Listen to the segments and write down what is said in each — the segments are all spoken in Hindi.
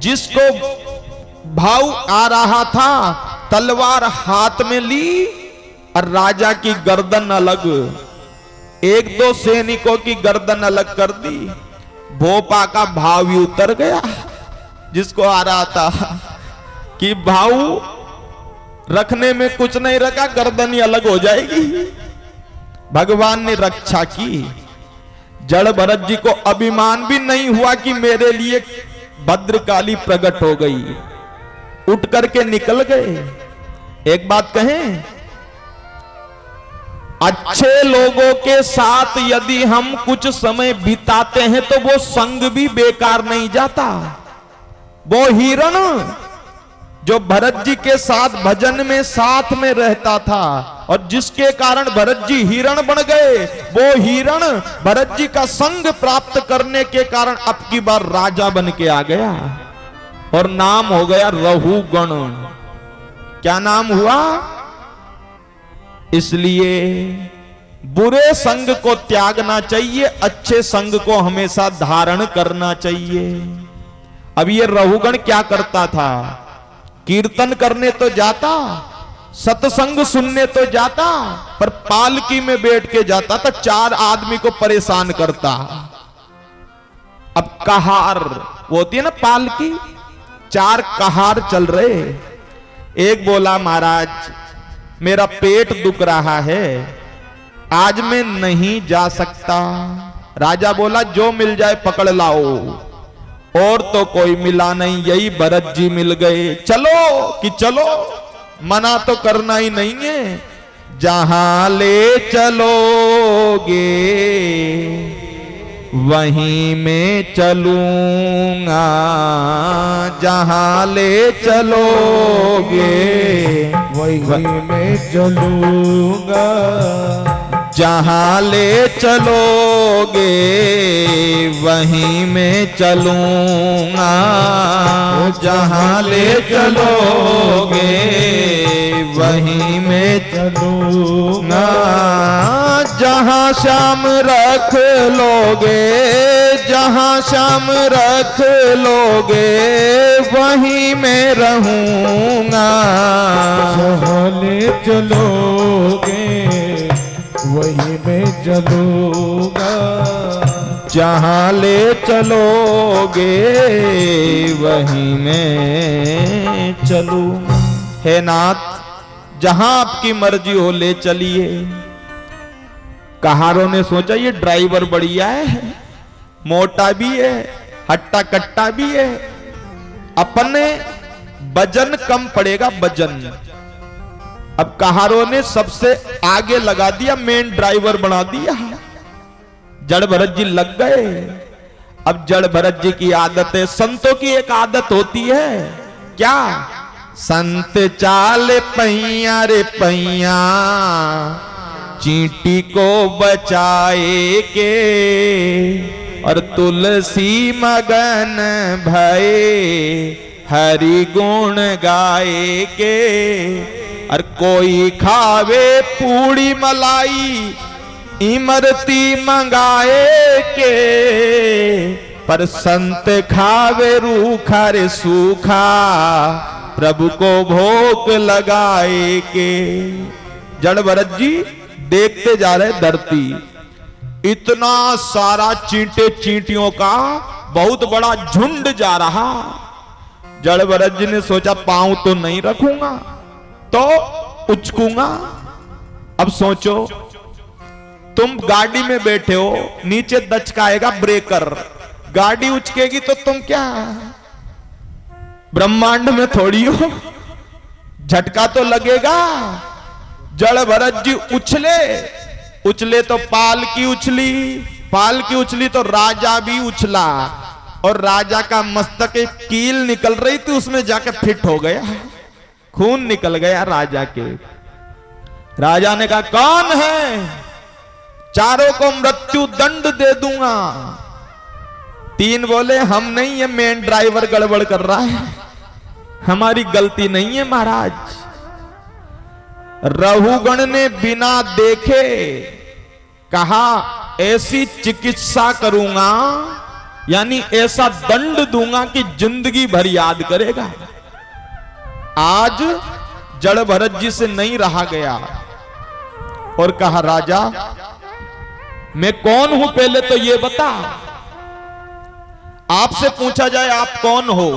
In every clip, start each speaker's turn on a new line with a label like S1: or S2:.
S1: जिसको भाव आ रहा था तलवार हाथ में ली और राजा की गर्दन अलग, एक दो सैनिकों की गर्दन अलग कर दी। भोपा का भाव ही उतर गया। जिसको आ रहा था कि भाव रखने में कुछ नहीं रखा, गर्दन ही अलग हो जाएगी। भगवान ने रक्षा की। जड़ भरत जी को अभिमान भी नहीं हुआ कि मेरे लिए भद्रकाली प्रकट हो गई, उठ करके निकल गए। एक बात कहें, अच्छे लोगों के साथ यदि हम कुछ समय बिताते हैं तो वो संग भी बेकार नहीं जाता। वो हिरण जो भरत जी के साथ भजन में साथ में रहता था और जिसके कारण भरत जी हिरण बन गए, वो हिरण भरत जी का संग प्राप्त करने के कारण अब की बार राजा बन के आ गया और नाम हो गया रहुगण। क्या नाम हुआ? इसलिए बुरे संग को त्यागना चाहिए, अच्छे संग को हमेशा धारण करना चाहिए। अब ये रहुगण क्या करता था? कीर्तन करने तो जाता, सत्संग सुनने तो जाता, पर पालकी में बैठ के जाता था, 4 आदमी को परेशान करता। अब कहार वो होती है ना पालकी, 4 कहार चल रहे। एक बोला महाराज मेरा पेट दुख रहा है, आज मैं नहीं जा सकता। राजा बोला जो मिल जाए पकड़ लाओ। और तो कोई मिला नहीं, यही भरत जी मिल गए। चलो कि चलो, मना तो करना ही नहीं है। जहां ले चलोगे वहीं मैं चलूंगा, जहां ले चलोगे
S2: वहीं मैं चलूंगा,
S1: जहां ले चलोगे वहीं मैं चलूंगा, जहां ले चलोगे वहीं मैं चलूंगा, जहां श्याम रख लोगे, जहां श्याम रख लोगे वहीं मैं रहूंगा,
S2: जहां ले चलोगे वहीं मैं चलूंगा,
S1: जहां ले चलोगे वहीं मैं चलूंगा। हे नाथ, जहां आपकी मर्जी हो ले चलिए। कहारों ने सोचा ये ड्राइवर बढ़िया है, मोटा भी है, हट्टा कट्टा भी है, अपने वजन कम पड़ेगा वजन। अब कहारों ने सबसे आगे लगा दिया, मेन ड्राइवर बना दिया। जड़ भरत जी लग गए। अब जड़ भरत जी की आदत है, संतों की एक आदत होती है, क्या? संत चाल पैया रे पैया, चींटी को बचाए के, और तुलसी मगन भये हरि गुण गाए के। और कोई खावे पूड़ी मलाई, इमरती मंगाए के, पर संत खावे रूखा रे सूखा, प्रभु को भोग लगाए के। जड़ भरत जी देखते जा रहे धरती, इतना सारा चींटे चींटियों का बहुत बड़ा झुंड जा रहा। जड़ भरत जी ने सोचा पांव तो नहीं रखूंगा तो उचकूंगा। अब सोचो, तुम गाड़ी में बैठे हो, नीचे दचकाएगा ब्रेकर, गाड़ी उचकेगी तो तुम क्या ब्रह्मांड में थोड़ी हो, झटका तो लगेगा। जड़ भरत जी उछले, उछले तो पालकी उछली, पालकी उछली तो राजा भी उछला, और राजा का मस्तक एक कील निकल रही थी, उसमें जाके फिट हो गया, खून निकल गया राजा के। राजा ने कहा कौन है? चारों को मृत्यु दंड दे दूंगा। 3 बोले हम नहीं, है मेन ड्राइवर गड़बड़ कर रहा है, हमारी गलती नहीं है महाराज। रहुगण ने बिना देखे कहा ऐसी चिकित्सा करूंगा यानी ऐसा दंड दूंगा कि जिंदगी भर याद करेगा। आज जड़ भरत जी से नहीं रहा गया और कहा, राजा मैं कौन हूं पहले तो ये बता। आपसे पूछा जाए आप कौन हो?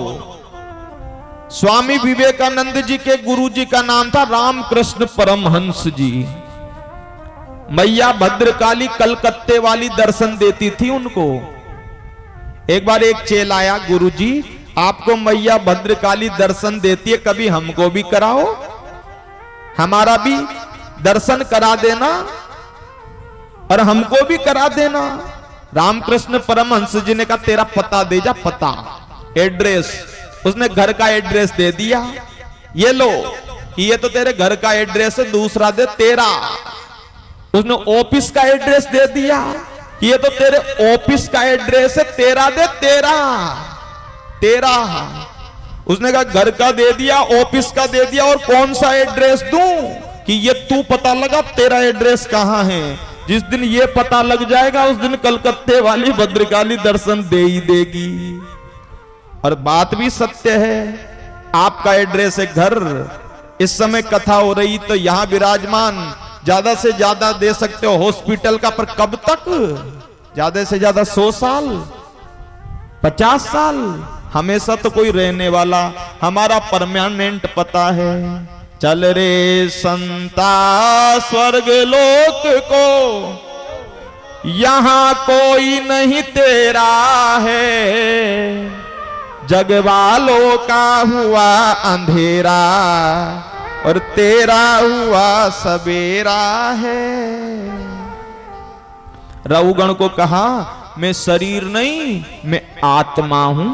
S1: स्वामी विवेकानंद जी के गुरु जी का नाम था रामकृष्ण परमहंस जी। मैया भद्रकाली कलकत्ते वाली दर्शन देती थी उनको। एक बार एक चेला आया, गुरु जी आपको मैया भद्रकाली दर्शन देती है, कभी हमको भी कराओ, हमारा भी दर्शन करा देना और हमको भी करा देना। रामकृष्ण परमहंस जी ने कहा, तेरा पता दे जा, पता, एड्रेस। उसने घर का एड्रेस दे दिया, ये लो, ये तो तेरे घर का एड्रेस है, दूसरा दे तेरा। उसने ऑफिस का एड्रेस दे दिया, ये तो तेरे ऑफिस का एड्रेस है, तेरा दे तेरा, तेरा। उसने कहा घर का दे दिया, ऑफिस का दे दिया, और कौन सा एड्रेस दूं कि ये तू पता लगा तेरा एड्रेस कहां है। जिस दिन ये पता लग जाएगा उस दिन कलकत्ते वाली भद्रकाली दर्शन दे ही देगी। और बात भी सत्य है, आपका एड्रेस है घर। इस समय कथा हो रही तो यहां विराजमान, ज्यादा से ज्यादा दे सकते हो हॉस्पिटल का, पर कब तक? ज्यादा से ज्यादा 100 साल, 50 साल, हमेशा तो कोई रहने वाला। हमारा परमानेंट पता है। चल रे संता स्वर्ग लोक को, यहां कोई नहीं तेरा है, जग वालों का हुआ अंधेरा और तेरा हुआ सवेरा है। रघुगण को कहा, मैं शरीर नहीं, मैं आत्मा हूं।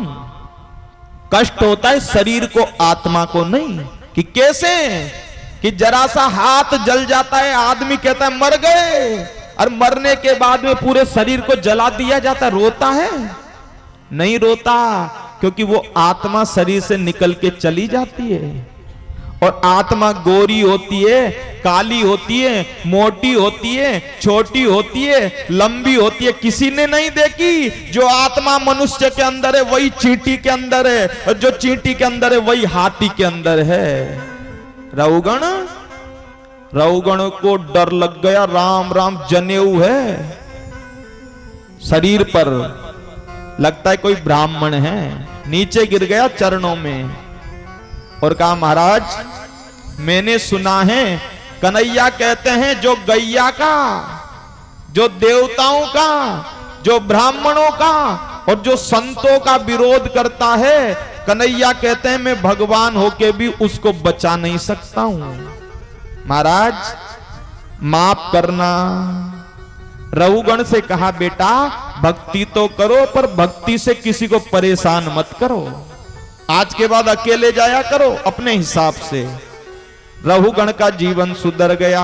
S1: कष्ट होता है शरीर को, आत्मा को नहीं। कि कैसे? कि जरा सा हाथ जल जाता है, आदमी कहता है मर गए, और मरने के बाद में पूरे शरीर को जला दिया जाता है, रोता है? नहीं रोता, क्योंकि वो आत्मा शरीर से निकल के चली जाती है। और आत्मा गोरी होती है, काली होती है, मोटी होती है, छोटी होती है, लंबी होती है, किसी ने नहीं देखी। जो आत्मा मनुष्य के अंदर है वही चींटी के अंदर है, और जो चींटी के अंदर है वही हाथी के अंदर है। रघुगण को डर लग गया, राम राम जनेऊ है शरीर पर, लगता है कोई ब्राह्मण है। नीचे गिर गया चरणों में और कहा, महाराज मैंने सुना है कन्हैया कहते हैं जो गैया का, जो देवताओं का, जो ब्राह्मणों का और जो संतों का विरोध करता है, कन्हैया कहते हैं मैं भगवान होके भी उसको बचा नहीं सकता हूं। महाराज माफ करना। रघुगण से कहा, बेटा भक्ति तो करो, पर भक्ति से किसी को परेशान मत करो। आज के बाद अकेले जाया करो अपने हिसाब से। रघुगण का जीवन सुधर गया।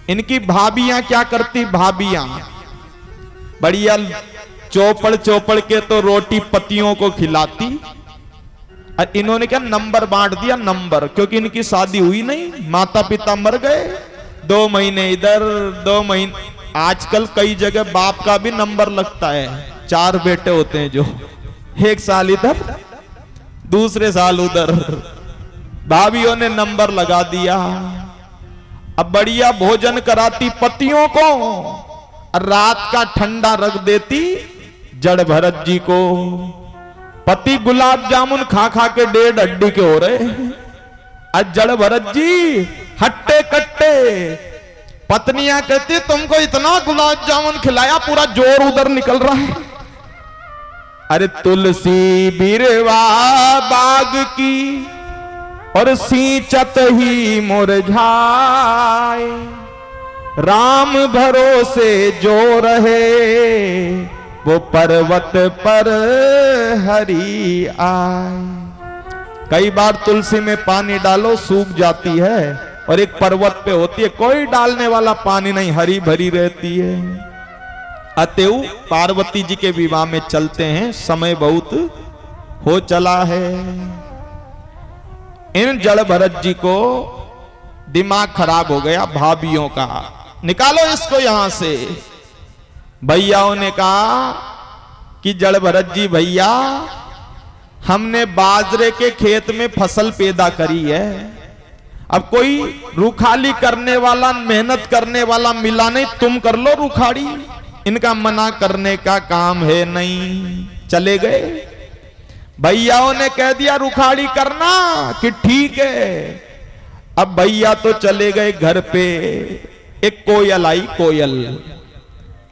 S1: इनकी भाभियां क्या करती? भाभियां बढ़िया चौपड़ चौपड़ के तो रोटी पतियों को खिलाती, और इन्होंने क्या नंबर बांट दिया, नंबर। क्योंकि इनकी शादी हुई नहीं, माता पिता मर गए, 2 महीने इधर 2 महीने। आजकल कई जगह बाप का भी नंबर लगता है, 4 बेटे होते हैं जो, 1 साल इधर दूसरे साल उधर। भाभियों ने नंबर लगा दिया। अब बढ़िया भोजन कराती पतियों को, और रात का ठंडा रख देती जड़ भरत जी को। पति गुलाब जामुन खा खा के 1.5 हड्डी के हो रहे, और जड़ भरत जी हट्टे कट्टे। पत्नियां कहती तुमको इतना गुलाब जामुन खिलाया, पूरा जोर उधर निकल रहा है। अरे तुलसी बिरवा बाग की और सींचत ही मुरझाए, राम भरोसे जो रहे वो पर्वत पर हरि आए। कई बार तुलसी में पानी डालो सूख जाती है, और एक पर्वत पे होती है, कोई डालने वाला पानी नहीं, हरी भरी रहती है। अतएव पार्वती जी के विवाह में चलते हैं, समय बहुत हो चला है। इन जड़ भरत जी को दिमाग खराब हो गया भाभियों का, निकालो इसको यहां से। भैयाओं ने कहा कि जड़ भरत जी भैया, हमने बाजरे के खेत में फसल पैदा करी है, अब कोई रुखाली करने वाला, मेहनत करने वाला मिला नहीं, तुम कर लो रुखाड़ी। इनका मना करने का काम है नहीं, चले गए। भैयाओं ने कह दिया रुखाड़ी करना कि ठीक है। अब भैया तो चले गए घर पे। एक कोयल आई, कोयल,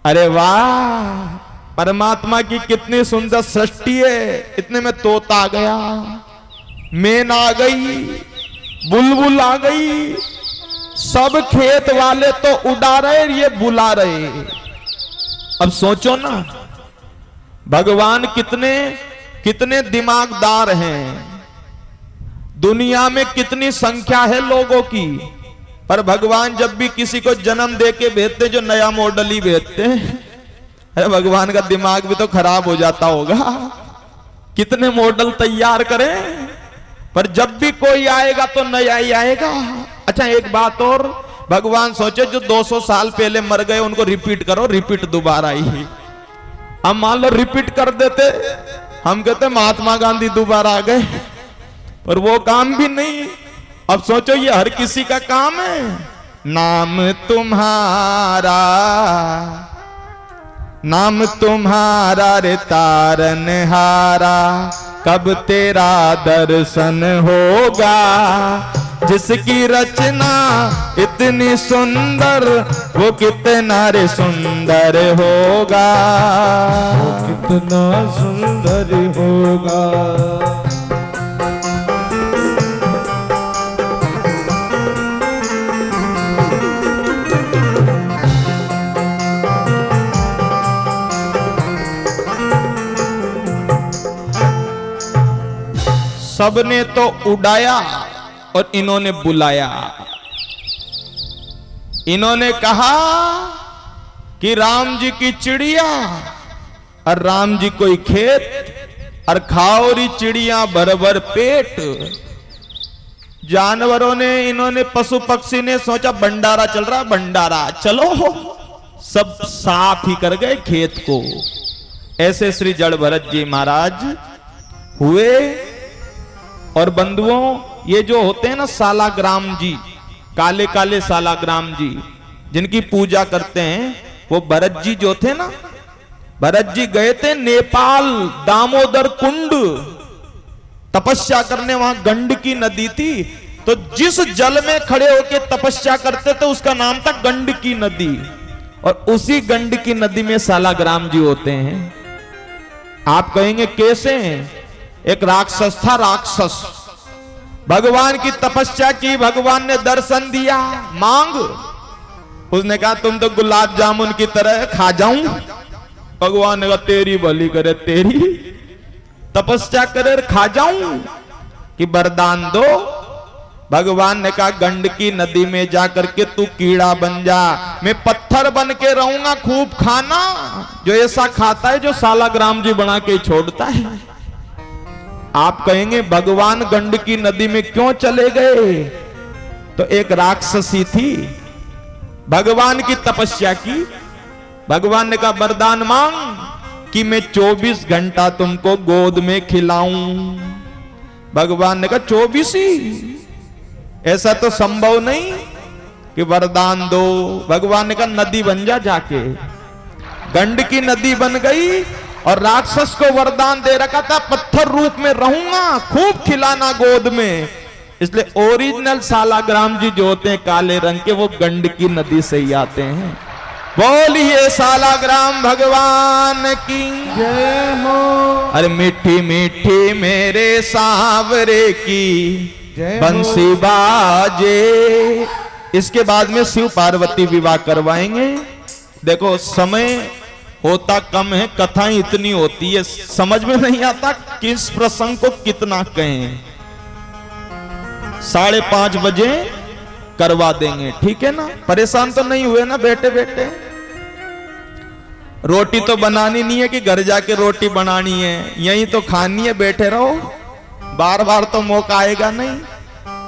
S1: अरे वाह, परमात्मा की कितनी सुंदर सृष्टि है। इतने में तोता आ गया, मेन आ गई, बुलबुल आ गई, सब खेत वाले तो उड़ा रहे, ये बुला रहे। अब सोचो ना, भगवान कितने कितने दिमागदार हैं। दुनिया में कितनी संख्या है लोगों की, पर भगवान जब भी किसी को जन्म दे के भेजते, जो नया मॉडल ही भेजते हैं। अरे भगवान का दिमाग भी तो खराब हो जाता होगा, कितने मॉडल तैयार करें, पर जब भी कोई आएगा तो नया ही आएगा। अच्छा एक बात और, भगवान सोचे जो 200 साल पहले मर गए उनको रिपीट करो, रिपीट दोबारा ही। हम मान लो रिपीट कर देते, हम कहते महात्मा गांधी दोबारा आ गए, पर वो काम भी नहीं। अब सोचो ये हर किसी का काम है। नाम तुम्हारा, नाम तुम्हारा रे तारनहारा, कब तेरा दर्शन होगा। जिसकी रचना इतनी सुंदर, वो कितना रे सुंदर होगा,
S2: वो कितना सुंदर होगा।
S1: सबने तो उड़ाया और इन्होंने बुलाया। इन्होंने कहा कि राम जी की चिड़िया और राम जी कोई खेत, और खाओ री चिड़िया भर भर पेट। जानवरों ने, इन्होंने, पशु पक्षी ने सोचा भंडारा चल रहा, भंडारा चलो, सब साफ ही कर गए खेत को। ऐसे श्री जड़ भरत जी महाराज हुए। और बंधुओं, ये जो होते हैं ना सालाग्राम जी, काले काले सालाग्राम जी, जिनकी पूजा करते हैं, वो भरत जी जो थे ना, भरत जी गए थे नेपाल, दामोदर कुंड तपस्या करने। वहां गंडकी नदी थी, तो जिस जल में खड़े होकर तपस्या करते थे उसका नाम था गंडकी नदी। और उसी गंडकी नदी में सालाग्राम जी होते हैं। आप कहेंगे कैसे? एक राक्षस था, राक्षस, भगवान की तपस्या की, भगवान ने दर्शन दिया, मांग। उसने कहा तुम तो गुलाब जामुन की तरह खा जाऊं। भगवान ने कहा तेरी भली करे, तेरी तपस्या करे खा जाऊं कि वरदान दो। भगवान ने कहा गंडकी नदी में जाकर के तू कीड़ा बन जा, मैं पत्थर बन के रहूंगा, खूब खाना। जो ऐसा खाता है जो सालाग्राम जी बना के छोड़ता है। आप कहेंगे भगवान गंडकी नदी में क्यों चले गए? तो एक राक्षसी थी, भगवान की तपस्या की। भगवान ने कहा वरदान मांग कि मैं 24 घंटा तुमको गोद में खिलाऊं। भगवान ने कहा 24 ही? ऐसा तो संभव नहीं कि वरदान दो। भगवान ने कहा नदी बन जा जाके। गंडकी नदी बन गई और राक्षस को वरदान दे रखा था पत्थर रूप में रहूंगा, खूब खिलाना गोद में। इसलिए ओरिजिनल सालाग्राम जी जो होते हैं काले रंग के, वो गंडकी नदी से ही आते हैं। बोलिए सालाग्राम भगवान की
S2: जय हो।
S1: अरे मीठी मीठी मेरे सांवरे की बंसी बाजे। इसके बाद में शिव पार्वती विवाह करवाएंगे। देखो समय होता कम है, कथाएं इतनी होती है, समझ में नहीं आता किस प्रसंग को कितना कहें। 5:30 बजे करवा देंगे, ठीक है ना? परेशान तो नहीं हुए ना बेटे बेटे? रोटी तो बनानी नहीं है कि घर जाके रोटी बनानी है, यहीं तो खानी है, बैठे रहो। बार बार तो मौका आएगा नहीं।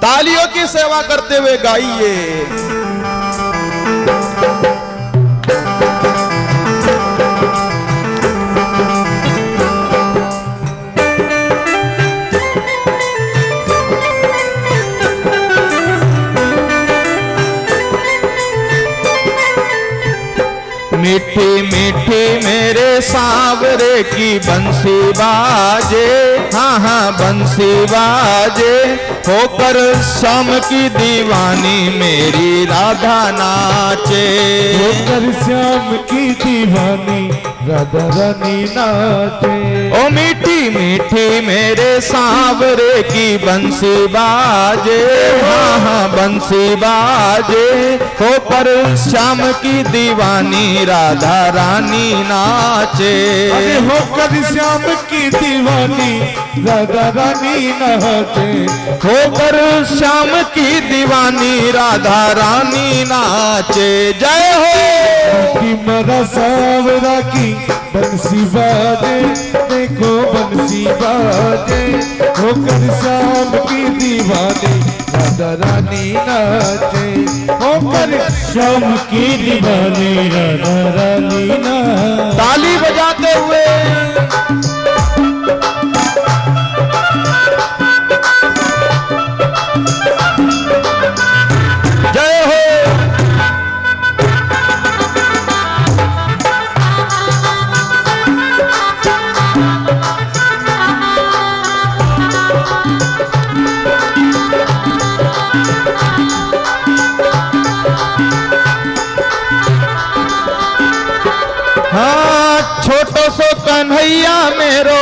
S1: तालियों की सेवा करते हुए गाइए। मीठी मीठी मेरे सांवरे की बंसी बाजे, हाँ हाँ बंसी बाजे, होकर श्याम की दीवानी मेरी राधा नाचे।
S2: होकर श्याम की दीवानी राधा रानी नाचे।
S1: ओ मीठी मीठी मेरे सांवरे की बंसी बाजे, हाँ हाँ बंसी बाजे, होकर श्याम की दीवानी राधा रानी नाचे।
S2: अरे होकर श्याम की दीवानी राधा रानी नाचे।
S1: होकर श्याम की दीवानी राधा रानी नाचे। जय हो
S2: कि मरा सावरा की बंसी बाजे, देखो बंसी बाजे, होकर श्याम की दीवानी राधा रानी नाचे। होकर श्याम की दीवानी राधा रानी नाचे।
S1: ताली बजाते हुए जय हो। हाँ छोटो सो कन्हैया मेरो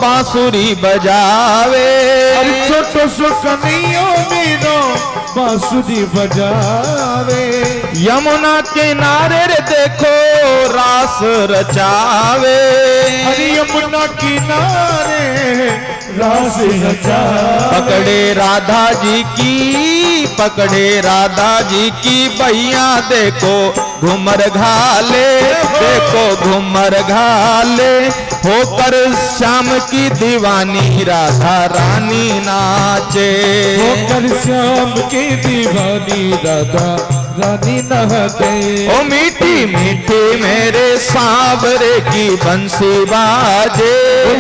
S1: बांसुरी बजावे।
S2: अरे छोटो सो कन्हैया मेरो बांसुरी बजावे।
S1: यमुना किनारे रे देखो रास रचावे।
S2: अरे यमुना किनारे रास रचावे।
S1: पकड़े राधा जी की, पकड़े राधा जी की भैया देखो घूमर घाले, देखो घूमर घाले, होकर श्याम की दीवानी राधा रानी नाचे।
S2: होकर श्याम की दीवानी राधा रानी नाचे।
S1: ओ मीठी मीठी मेरे सांवरे की बंसी बाजे,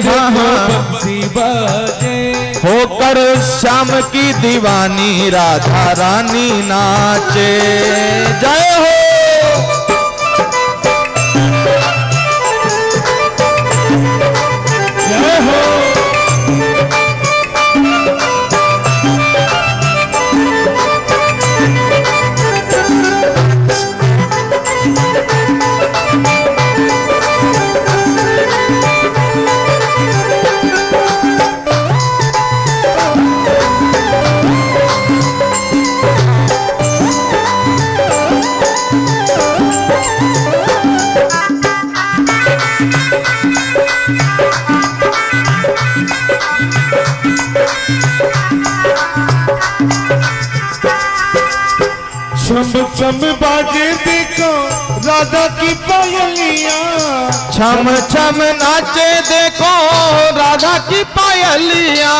S1: हाँ हाँ
S2: बंसी बाजे,
S1: होकर श्याम की दीवानी राधा रानी नाचे। जय हो
S2: जय हो। छम छम बाजे देखो राधा की पायलियाँ।
S1: छम छम नाचे देखो राधा की पायलियाँ।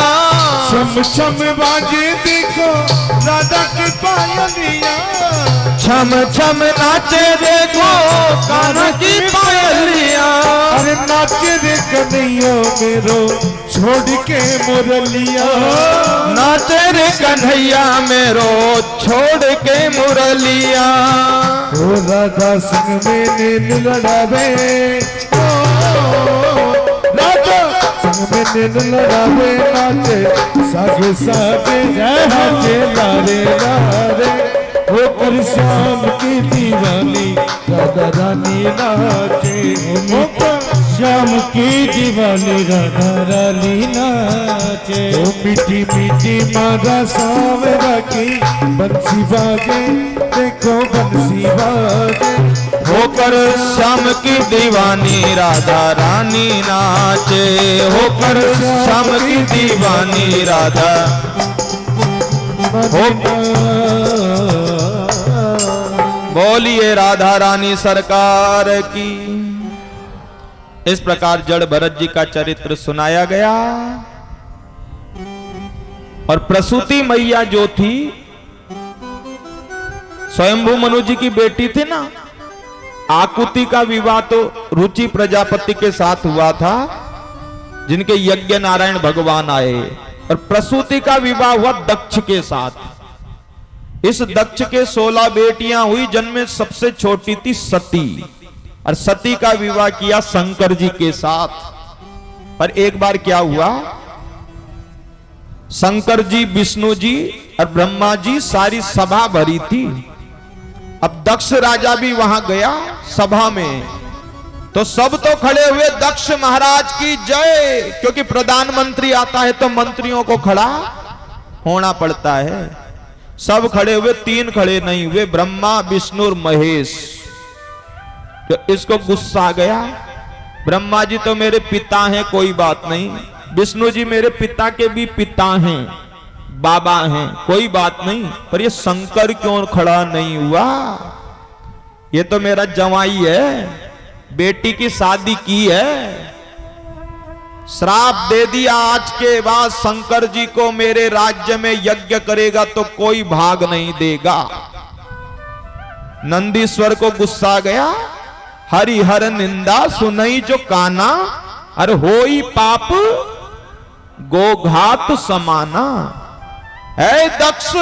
S2: छम छम बाजे देखो राधा की पायलियाँ।
S1: छम छम नाचे देखो कान्हा की पायलियाँ।
S2: अरे नाचे रे कन्हैया मेरो छोड़ के मुरलिया।
S1: नाचे रे कन्हैया मेरो छोड़ के मुरलिया।
S2: ओ राधा संग में नील लड़ावे, राधा संग में नील लड़ावे, नाचे सागे सागे नाचे लारे लारे, होकर श्याम की दीवानी राधा रानी नाचे। होकर श्याम की दीवानी राधा रानी नाचे। ओ मीठी मीठी मारा सावरा की बंसी बाजे, देखो बंसी बाजे,
S1: होकर श्याम की दीवानी राधा रानी नाचे। होकर श्याम की दीवानी राधा बोलिए राधा रानी सरकार की। इस प्रकार जड़ भरत जी का चरित्र सुनाया गया। और प्रसूति मैया जो थी स्वयंभू मनु जी की बेटी थी ना, आकुति का विवाह तो रुचि प्रजापति के साथ हुआ था, जिनके यज्ञ नारायण भगवान आए। और प्रसूति का विवाह हुआ दक्ष के साथ। इस दक्ष के 16 बेटियां हुई, जिनमें सबसे छोटी थी सती। और सती का विवाह किया शंकर जी के साथ। पर एक बार क्या हुआ, शंकर जी, विष्णु जी और ब्रह्मा जी सारी सभा भरी थी। अब दक्ष राजा भी वहां गया सभा में, तो सब तो खड़े हुए दक्ष महाराज की जय, क्योंकि प्रधानमंत्री आता है तो मंत्रियों को खड़ा होना पड़ता है। सब खड़े हुए, तीन खड़े नहीं हुए, ब्रह्मा विष्णु और महेश। तो इसको गुस्सा आ गया, ब्रह्मा जी तो मेरे पिता हैं, कोई बात नहीं, विष्णु जी मेरे पिता के भी पिता हैं, बाबा हैं, कोई बात नहीं, पर ये शंकर क्यों खड़ा नहीं हुआ? ये तो मेरा जवाई है, बेटी की शादी की है, श्राप दे दिया, आज के बाद शंकर जी को मेरे राज्य में यज्ञ करेगा तो कोई भाग नहीं देगा। नंदीश्वर को गुस्सा गया, हरिहर निंदा सुनई जो काना, अरे होई पाप गोघात समाना। है दक्ष,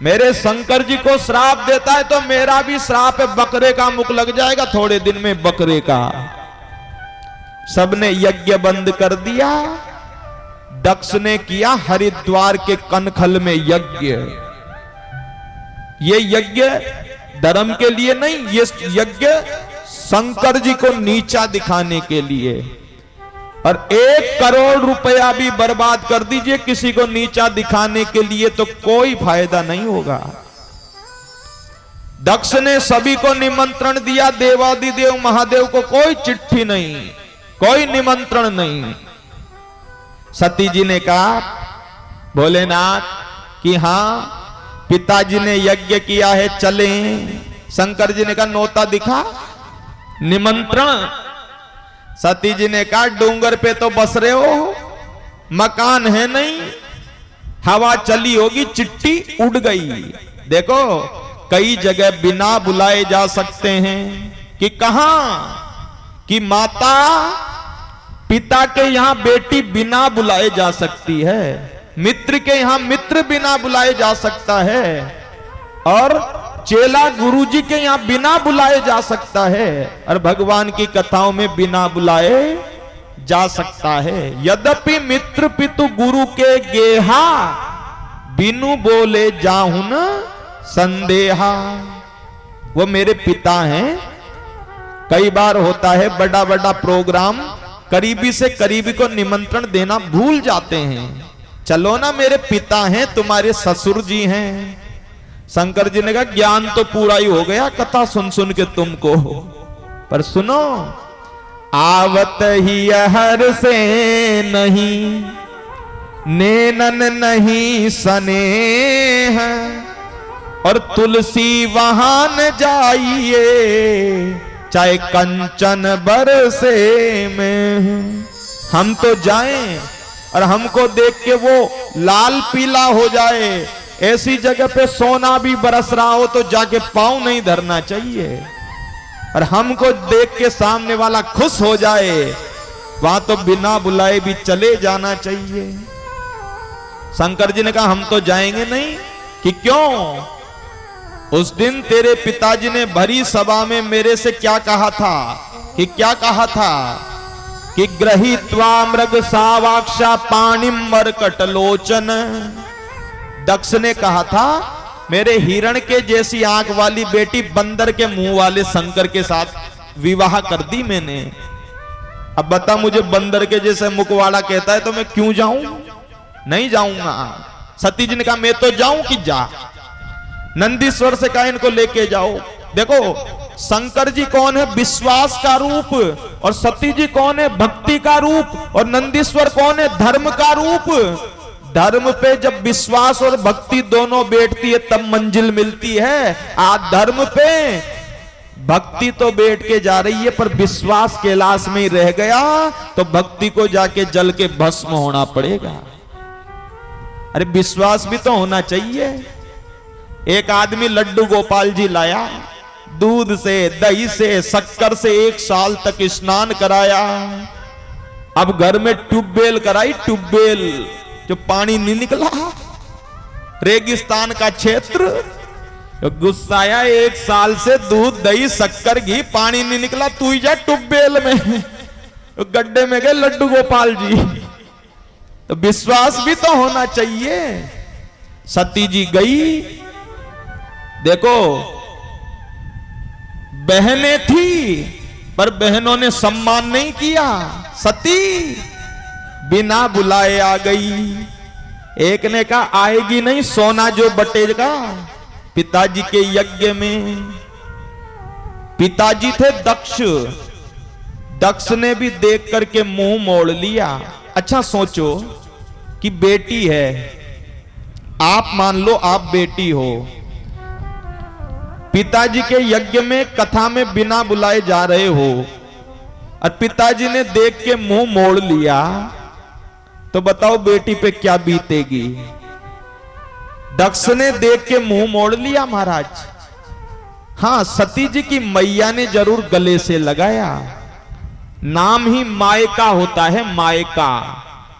S1: मेरे शंकर जी को श्राप देता है तो मेरा भी श्राप है, बकरे का मुख लग जाएगा थोड़े दिन में, बकरे का। सबने यज्ञ बंद कर दिया। दक्ष ने किया हरिद्वार के कनखल में यज्ञ। ये यज्ञ धर्म के लिए नहीं, ये यज्ञ शंकर जी को नीचा दिखाने के लिए। और 1 करोड़ रुपया भी बर्बाद कर दीजिए किसी को नीचा दिखाने के लिए तो कोई फायदा नहीं होगा। दक्ष ने सभी को निमंत्रण दिया, देवादिदेव महादेव को कोई चिट्ठी नहीं, कोई निमंत्रण नहीं। सती जी ने कहा भोलेनाथ कि हां पिताजी ने यज्ञ किया है, चलें। शंकर जी ने कहा नोता दिखा, निमंत्रण। सती जी ने कहा डूंगर पे तो बस रहे हो, मकान है नहीं, हवा चली होगी, चिट्ठी उड़ गई। देखो कई जगह बिना बुलाए जा सकते हैं कि कहां, कि माता पिता के यहां बेटी बिना बुलाए जा सकती है, मित्र के यहां मित्र बिना बुलाए जा सकता है, और चेला गुरुजी के यहां बिना बुलाए जा सकता है, और भगवान की कथाओं में बिना बुलाए जा सकता है। यद्यपि मित्र पितु गुरु के गेहा, बिनु बोले जाहुन संदेहा। वो मेरे पिता हैं। कई बार होता है बड़ा बड़ा प्रोग्राम, करीबी से करीबी को निमंत्रण देना भूल जाते हैं। चलो ना, मेरे पिता हैं, तुम्हारे ससुर जी हैं। शंकर जी ने कहा ज्ञान तो पूरा ही हो गया कथा सुन सुन के तुमको, पर सुनो, आवत ही हर से नहीं, नैनन नहीं स्नेह, और तुलसी वहां न जाइए, चाहे कंचन बरसे में। हम तो जाएं और हमको देख के वो लाल पीला हो जाए, ऐसी जगह पे सोना भी बरस रहा हो तो जाके पांव नहीं धरना चाहिए, और हमको देख के सामने वाला खुश हो जाए, वहां तो बिना बुलाए भी चले जाना चाहिए। शंकर जी ने कहा हम तो जाएंगे नहीं। कि क्यों? उस दिन तेरे पिताजी ने भरी सभा में मेरे से क्या कहा था, कि क्या कहा था, कि गृहीत्वा मृग सावाक्षा पाणिम मरकट लोचन। दक्ष ने कहा था मेरे हिरण के जैसी आंख वाली बेटी बंदर के मुंह वाले शंकर के साथ विवाह कर दी मैंने। अब बता, मुझे बंदर के जैसे मुख वाला कहता है तो मैं क्यों जाऊं? नहीं जाऊंगा। सती जी ने कहा मैं तो जाऊं कि जा। नंदीश्वर से कहा इनको लेके जाओ। देखो शंकर जी कौन है? विश्वास का रूप, और सती जी कौन है? भक्ति का रूप, और नंदीश्वर कौन है? धर्म का रूप। धर्म पे जब विश्वास और भक्ति दोनों बैठती है तब मंजिल मिलती है। आज धर्म पे भक्ति तो बैठ के जा रही है, पर विश्वास कैलाश में ही रह गया तो भक्ति को जाके जल के भस्म होना पड़ेगा। अरे विश्वास भी तो होना चाहिए। एक आदमी लड्डू गोपाल जी लाया, दूध से दही से शक्कर से 1 साल तक स्नान कराया। अब घर में ट्यूबवेल कराई, ट्यूबवेल जो पानी नहीं निकला, रेगिस्तान का क्षेत्र, तो गुस्सा आया, 1 साल से दूध दही शक्कर घी पानी नहीं निकला, तू ही जा टुब्बेल में। तो गड्ढे में गए लड्डू गोपाल जी। तो विश्वास भी तो होना चाहिए। सती जी गई, देखो बहनें थी पर बहनों ने सम्मान नहीं किया। सती बिना बुलाए आ गई। एक ने कहा आएगी नहीं, सोना जो बटेगा। पिताजी के यज्ञ में, पिताजी थे दक्ष, दक्ष ने भी देख करके मुंह मोड़ लिया। अच्छा सोचो कि बेटी है, आप मान लो आप बेटी हो, पिताजी के यज्ञ में कथा में बिना बुलाए जा रहे हो और पिताजी ने देख के मुंह मोड़ लिया, तो बताओ बेटी पे क्या बीतेगी। दक्ष ने देख के मुंह मोड़ लिया महाराज। हां, सती जी की मैया ने जरूर गले से लगाया। नाम ही मायका होता है, मायका।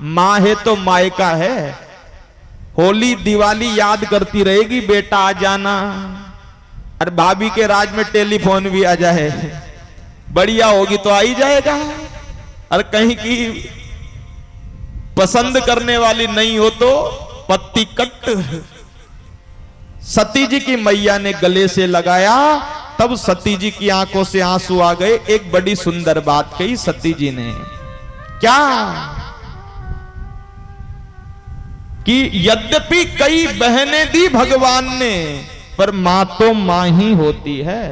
S1: मां है तो मायका है। होली दिवाली याद करती रहेगी, बेटा आ जाना। और भाभी के राज में टेलीफोन भी आ जाए, बढ़िया होगी तो आ ही जाएगा। और कहीं की पसंद करने वाली नहीं हो तो पत्ती कट। सती जी की मैया ने गले से लगाया, तब सती जी की आंखों से आंसू आ गए। एक बड़ी सुंदर बात कही सती जी ने, क्या कि यद्यपि कई बहनें दी भगवान ने, पर मां तो मां ही होती है।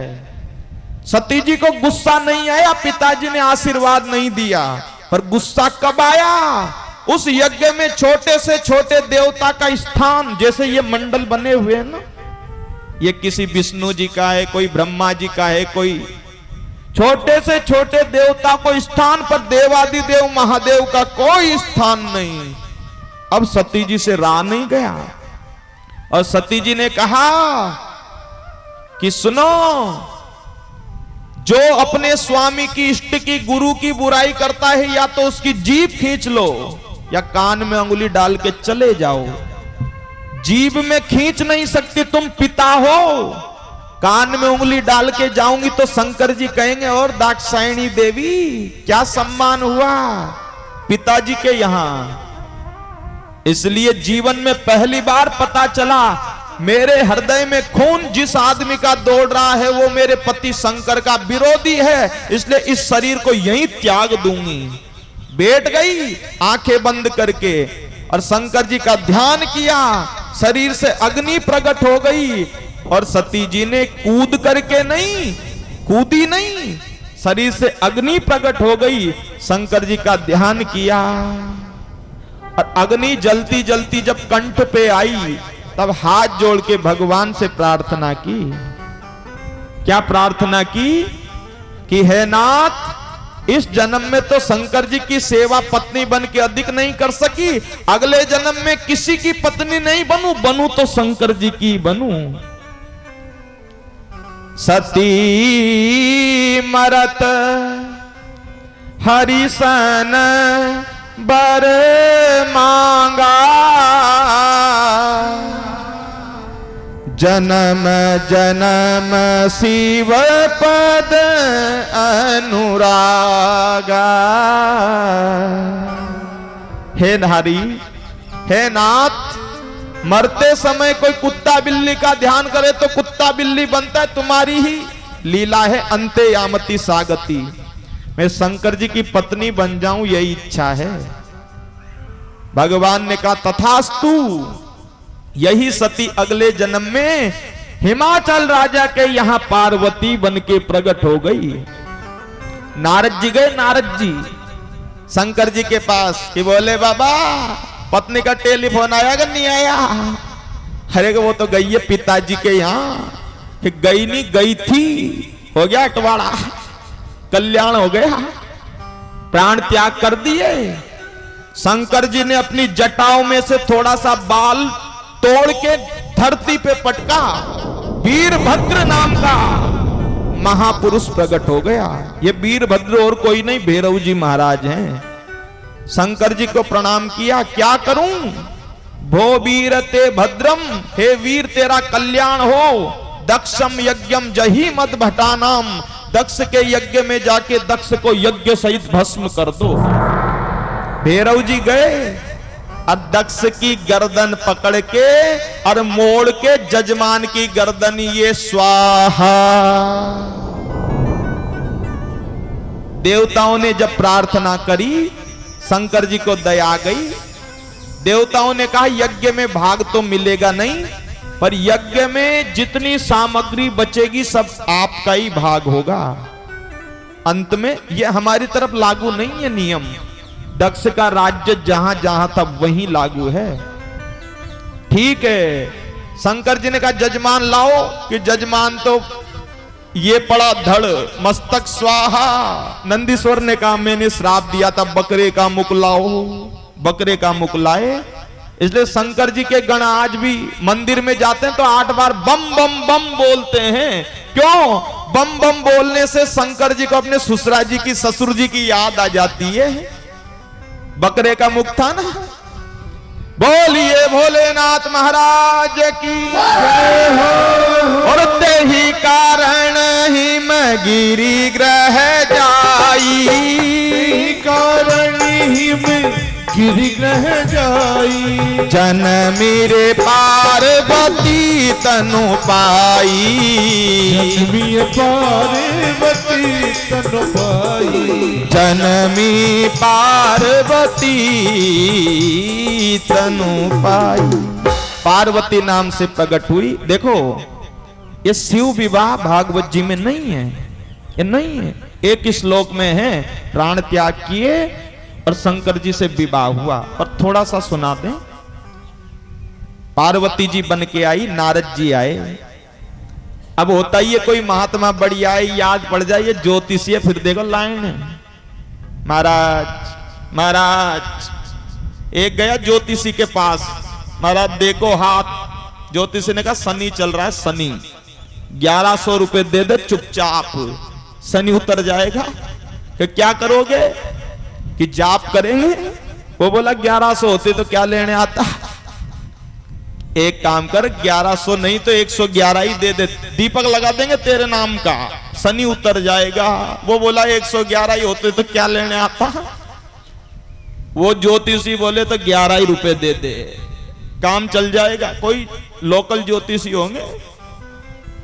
S1: सती जी को गुस्सा नहीं आया, पिताजी ने आशीर्वाद नहीं दिया, पर गुस्सा कब आया? उस यज्ञ में छोटे से छोटे देवता का स्थान, जैसे ये मंडल बने हुए हैं ना, ये किसी विष्णु जी का है, कोई ब्रह्मा जी का है, कोई छोटे से छोटे देवता को स्थान, पर देवादिदेव महादेव का कोई स्थान नहीं। अब सती जी से रहा नहीं गया और सती जी ने कहा कि सुनो, जो अपने स्वामी की, इष्ट की, गुरु की बुराई करता है, या तो उसकी जीभ खींच लो या कान में अंगुली डाल के चले जाओ। जीभ में खींच नहीं सकती, तुम पिता हो। कान में उंगली डाल के जाऊंगी तो शंकर जी कहेंगे और दाक्षायणी देवी क्या सम्मान हुआ पिताजी के यहां। इसलिए जीवन में पहली बार पता चला, मेरे हृदय में खून जिस आदमी का दौड़ रहा है वो मेरे पति शंकर का विरोधी है, इसलिए इस शरीर को यहीं त्याग दूंगी। बैठ गई आंखें बंद करके और शंकर जी का ध्यान किया। शरीर से अग्नि प्रकट हो गई और सती जी ने कूद करके नहीं, कूदी नहीं, शरीर से अग्नि प्रकट हो गई। शंकर जी का ध्यान किया और अग्नि जलती जलती जब कंठ पे आई, तब हाथ जोड़ के भगवान से प्रार्थना की। क्या प्रार्थना की कि हे नाथ, इस जन्म में तो शंकर जी की सेवा पत्नी बन के अधिक नहीं कर सकी, अगले जन्म में किसी की पत्नी नहीं बनूं, बनूं तो शंकर जी की बनूं। सती मरत हरिसन बर मांगा, जन्म जन्म शिव पद अनुरागा। हे नारी, हे नाथ, मरते समय कोई कुत्ता बिल्ली का ध्यान करे तो कुत्ता बिल्ली बनता है, तुम्हारी ही लीला है। अंते यामती सागती, मैं शंकर जी की पत्नी बन जाऊं यही इच्छा है। भगवान ने कहा तथास्तु। यही सती अगले जन्म में हिमाचल राजा के यहां पार्वती बन के प्रकट हो गई। नारद जी गए, नारद जी शंकर जी के पास कि बोले बाबा पत्नी का टेलीफोन आया कि नहीं आया? अरे वो तो गई है पिताजी के यहां। गई नहीं, गई थी, हो गया अटवाड़ा, कल्याण हो गया, प्राण त्याग कर दिए। शंकर जी ने अपनी जटाओं में से थोड़ा सा बाल तोड़ के धरती पे पटका, वीरभद्र नाम का महापुरुष प्रकट हो गया। ये वीरभद्र और कोई नहीं, भैरव जी महाराज हैं। शंकर जी को प्रणाम किया, क्या करूं? भो वीर ते भद्रम, हे वीर तेरा कल्याण हो, दक्षम यज्ञम जही मद भटानाम, दक्ष के यज्ञ में जाके दक्ष को यज्ञ सहित भस्म कर दो। भैरव जी गए और दक्ष की गर्दन पकड़ के और मोड़ के जजमान की गर्दन ये स्वाहा। देवताओं ने जब प्रार्थना करी, शंकर जी को दया गई। देवताओं ने कहा यज्ञ में भाग तो मिलेगा नहीं, पर यज्ञ में जितनी सामग्री बचेगी सब आपका ही भाग होगा। अंत में यह हमारी तरफ लागू नहीं है नियम, दक्ष का राज्य जहां जहां था वहीं लागू है। ठीक है, शंकर जी ने कहा जजमान लाओ, कि जजमान तो ये पड़ा धड़, मस्तक स्वाहा। नंदीश्वर ने कहा मैंने श्राप दिया था बकरे का मुख लाओ, बकरे का मुख लाए। इसलिए शंकर जी के गण आज भी मंदिर में जाते हैं तो 8 बार बम बम बम बोलते हैं। क्यों? बम बम बोलने से शंकर जी को अपने ससुरा जी की, ससुर जी की याद आ जाती है। बकरे का मुख था ना। बोलिए भोलेनाथ महाराज की जय हो। और ते ही कारण ही मैं गिरी ग्रह जाई,
S2: कारण ही मैं गिरिग्रह जाई।
S1: जन मेरे पार्वती तनु पाई,
S2: जन्मी पार्वती तनु पाई।
S1: जनमी पार्वती तनु पाई। पार्वती नाम से प्रकट हुई। देखो ये शिव विवाह भागवत जी में नहीं है, ये नहीं है। एक श्लोक में है प्राण त्याग किए और शंकर जी से विवाह हुआ। और थोड़ा सा सुना दें। पार्वती जी बन के आई, नारद जी आए। अब होता ही है कोई महात्मा बढ़िया है, याद पड़ जाए ये ज्योतिषी है, फिर देखो लाइन है। महाराज महाराज, एक गया ज्योतिषी के पास, महाराज देखो हाथ। ज्योतिषी ने कहा शनि चल रहा है, शनि 1100 रुपए दे दे चुपचाप, शनि उतर जाएगा। कि क्या करोगे? कि जाप करेंगे। वो बोला 1100 होते तो क्या लेने आता। एक काम कर 1100 नहीं तो 111 ही दे दे, दीपक लगा देंगे तेरे नाम का, शनि उतर जाएगा। वो बोला 111 ही होते तो क्या लेने आता। वो ज्योतिषी बोले तो 11 ही रुपए दे दे, काम चल जाएगा। कोई लोकल ज्योतिषी होंगे,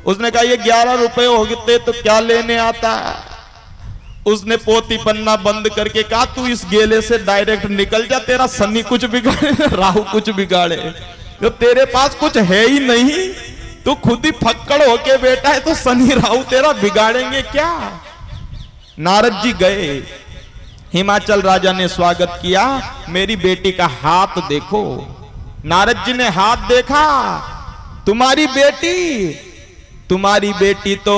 S1: उसने कहा ये 11 रुपए होते तो क्या लेने आता। उसने पोती पन्ना बंद करके कहा तू इस गेले से डायरेक्ट निकल जा, तेरा शनि कुछ बिगाड़े राहु कुछ बिगाड़े, जो तेरे पास कुछ है ही नहीं, तू खुद ही फक्कड़ होके बैठा है, तो शनि राहु तेरा बिगाड़ेंगे क्या। नारद जी गए, हिमाचल राजा ने स्वागत किया, मेरी बेटी का हाथ देखो। नारद जी ने हाथ देखा, तुम्हारी बेटी तो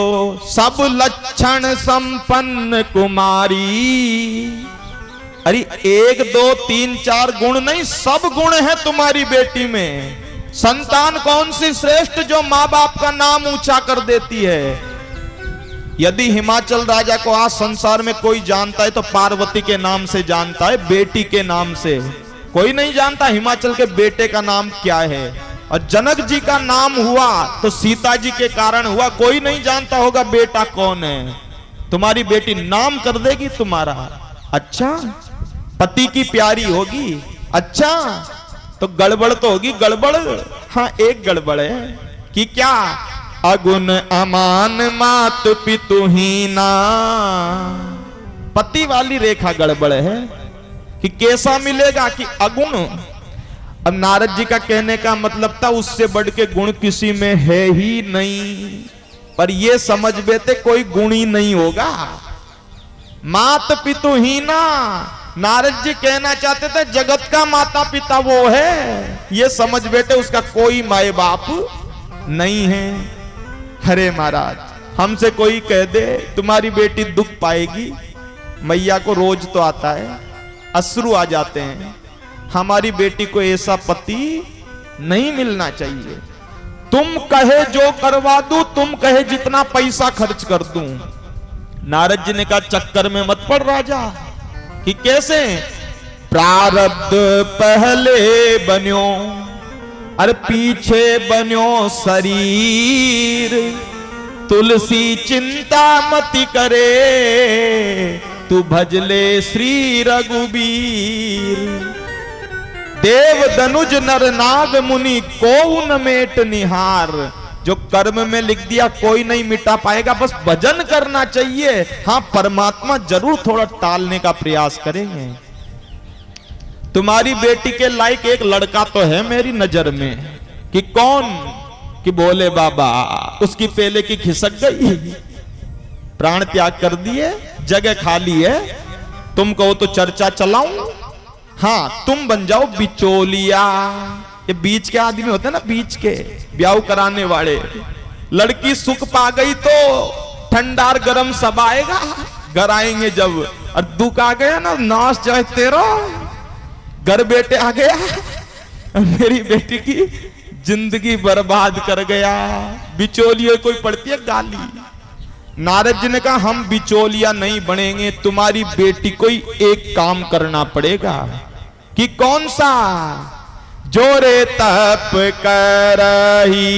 S1: सब लक्षण संपन्न कुमारी। अरे 1 2 3 4 गुण नहीं, सब गुण है तुम्हारी बेटी में। संतान कौन सी श्रेष्ठ जो माँ बाप का नाम ऊंचा कर देती है। यदि हिमाचल राजा को आज संसार में कोई जानता है तो पार्वती के नाम से जानता है, बेटी के नाम से। कोई नहीं जानता हिमाचल के बेटे का नाम क्या है। और जनक जी का नाम हुआ तो सीता जी के कारण हुआ, कोई नहीं जानता होगा बेटा कौन है। तुम्हारी बेटी नाम कर देगी तुम्हारा। अच्छा, पति की प्यारी होगी। अच्छा, तो गड़बड़ तो होगी, गड़बड़। हाँ, एक गड़बड़ है कि क्या, अगुण अमान मात पितुहीना। पति वाली रेखा गड़बड़ है कि कैसा मिलेगा कि अगुण। अब नारद जी का कहने का मतलब था उससे बढ़ के गुण किसी में है ही नहीं, पर ये समझ बेते कोई गुण ही नहीं होगा। मात पितुहीना, नारद जी कहना चाहते थे जगत का माता पिता वो है, ये समझ बेटे उसका कोई माए बाप नहीं है। अरे महाराज, हमसे कोई कह दे तुम्हारी बेटी दुख पाएगी, मैया को रोज तो आता है, अश्रु आ जाते हैं। हमारी बेटी को ऐसा पति नहीं मिलना चाहिए। तुम कहे जो करवा दूं, तुम कहे जितना पैसा खर्च कर दूं। नारद जी ने कहा चक्कर में मत पड़ राजा। कि कैसे? प्रारब्ध पहले बन्यो अरे पीछे बन्यो शरीर, तुलसी चिंता मति करे, तू भजले श्री रघुबीर। देव दनुज नर नाग मुनि को न मेट निहार। जो कर्म में लिख दिया कोई नहीं मिटा पाएगा, बस भजन करना चाहिए। हाँ, परमात्मा जरूर थोड़ा टालने का प्रयास करेंगे। तुम्हारी बेटी के लायक एक लड़का तो है मेरी नजर में, कि कौन, कि भोले बाबा। उसकी पहले की खिसक गई, प्राण त्याग कर दिए, जगह खाली है। तुम कहो तो चर्चा चलाऊं? हाँ, तुम बन जाओ बिचौलिया। ये बीच के आदमी होते हैं ना, बीच के ब्याह कराने वाले। लड़की सुख पा गई तो ठंडार गरम सब आएगा, घर आएंगे जब। और दुख आ गया ना, नाश जाए तेरा, घर बेटे आ गया, मेरी बेटी की जिंदगी बर्बाद कर गया। बिचौलिए कोई पड़ती है गाली। नारद जी ने कहा हम बिचौलिया नहीं बनेंगे, तुम्हारी बेटी को ही एक काम करना पड़ेगा। कि कौन सा? जोरे तप करही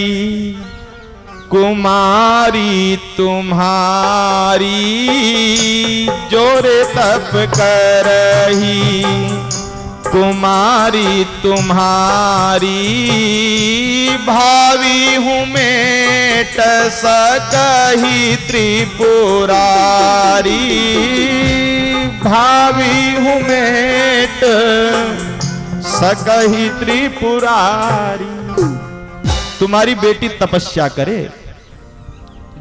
S1: कुमारी तुम्हारी, जोरे तप करही कुमारी तुम्हारी, भावी हूँ मेट सकही त्रिपुरारी, भावी हूँ मेट सकही त्रिपुरारी। तुम्हारी बेटी तपस्या करे।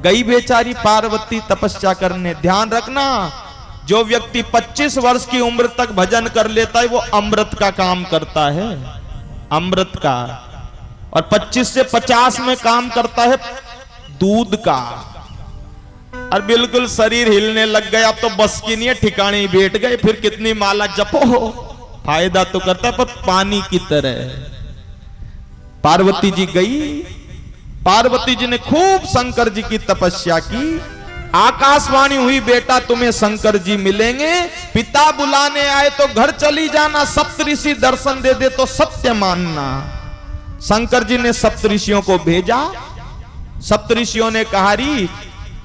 S1: गई बेचारी पार्वती तपस्या करने। ध्यान रखना, जो व्यक्ति 25 वर्ष की उम्र तक भजन कर लेता है वो अमृत का काम करता है, अमृत का। और 25 से 50 में काम करता है दूध का। और बिल्कुल शरीर हिलने लग गया, अब तो बस की नहीं है, ठिकाने ही बैठ गए। फिर कितनी माला जपो, फायदा तो करता है पर पानी की तरह। पार्वती जी गई, पार्वती जी ने खूब शंकर जी की तपस्या की। आकाशवाणी हुई, बेटा तुम्हें शंकर जी मिलेंगे। पिता बुलाने आए तो घर चली जाना, सप्तऋषि दर्शन दे दे तो सत्य मानना। शंकर जी ने सप्तऋषियों को भेजा। सप्तऋषियों ने कहा री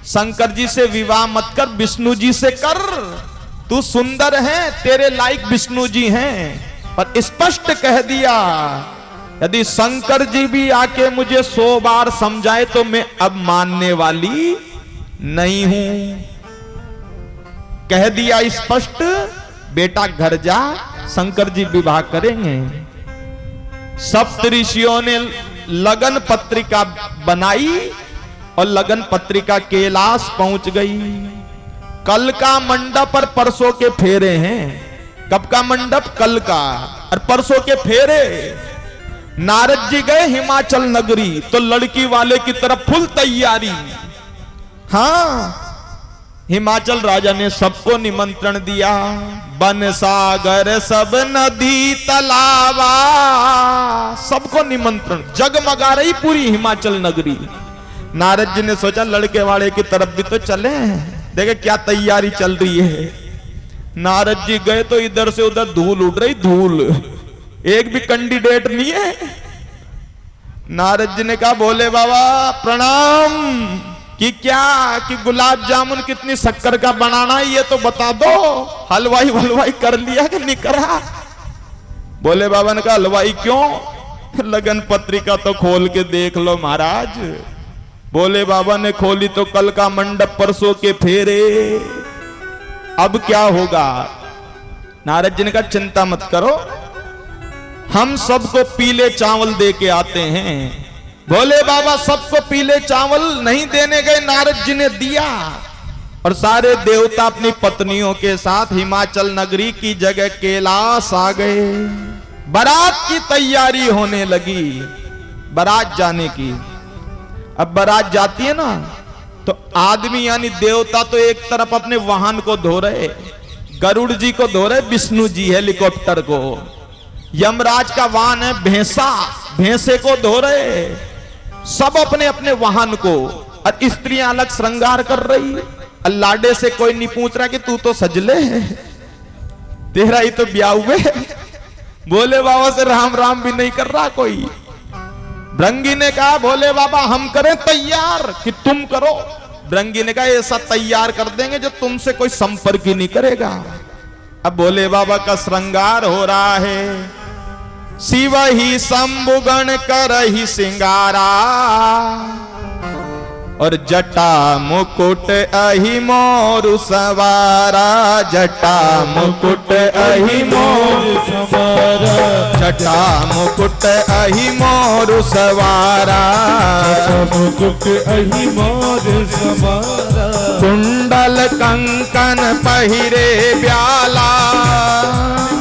S1: शंकर जी से विवाह मत कर, विष्णु जी से कर। तू सुंदर है, तेरे लायक विष्णु जी हैं। पर स्पष्ट कह दिया, यदि शंकर जी भी आके मुझे 100 बार समझाए तो मैं अब मानने वाली नहीं हूं। कह दिया स्पष्ट, बेटा घर जा, शंकर जी विवाह करेंगे। सप्तऋषियों ने लगन पत्रिका बनाई और लगन पत्रिका कैलाश पहुंच गई। कल का मंडप और परसों के फेरे हैं। कब का मंडप? कल का। और परसों के फेरे। नारद जी गए हिमाचल नगरी तो लड़की वाले की तरफ फुल तैयारी। हाँ, हिमाचल राजा ने सबको निमंत्रण दिया। बन सागर सब नदी तलावा, सबको निमंत्रण। जगमगा रही पूरी हिमाचल नगरी। नारद जी ने सोचा लड़के वाले की तरफ भी तो चले, देखे क्या तैयारी चल रही है। नारद जी गए तो इधर से उधर धूल उड़ रही, धूल। एक भी कैंडिडेट नहीं है। नारद जी ने कहा भोले बाबा प्रणाम। कि क्या, कि गुलाब जामुन कितनी शक्कर का बनाना है ये तो बता दो। हलवाई वलवाई कर लिया कि नहीं करा? भोले बाबा ने कहा हलवाई क्यों, लगन पत्रिका तो खोल के देख लो महाराज। भोले बाबा ने खोली तो कल का मंडप, परसों के फेरे। अब क्या होगा? नारद जी ने कहा चिंता मत करो, हम सबको पीले चावल दे के आते हैं। भोले बाबा सबको पीले चावल नहीं देने गए, नारद जी ने दिया। और सारे देवता अपनी पत्नियों के साथ हिमाचल नगरी की जगह कैलाश आ गए। बारात की तैयारी होने लगी, बारात जाने की। अब बारात जाती है ना तो आदमी यानी देवता तो एक तरफ अपने वाहन को धो रहे, गरुड़ जी को धो रहे, विष्णु जी हेलीकॉप्टर को। यमराज का वाहन है भैंसा, भैंसे को धो रहे, सब अपने अपने वाहन को। और स्त्रियां अलग श्रृंगार कर रही। लाडे से कोई नहीं पूछ रहा कि तू तो सजले है, तेरा ही तो ब्याह हुए। भोले बाबा से राम राम भी नहीं कर रहा कोई। भृंगी ने कहा भोले बाबा हम करें तैयार कि तुम करो? भृंगी ने कहा ऐसा तैयार कर देंगे जो तुमसे कोई संपर्क ही नहीं करेगा। अब भोले बाबा का श्रृंगार हो रहा है। शिव ही शंभुगण करहि सिंगारा और जटा मुकुट अहि मोरु सवारा, जटा मुकुट अहि मोरु सवारा, जटा मुकुट अहि मोरु सवारा,
S2: मुकुट अहि मोरु सवारा,
S1: कुंडल कंकन पहिरे ब्याला,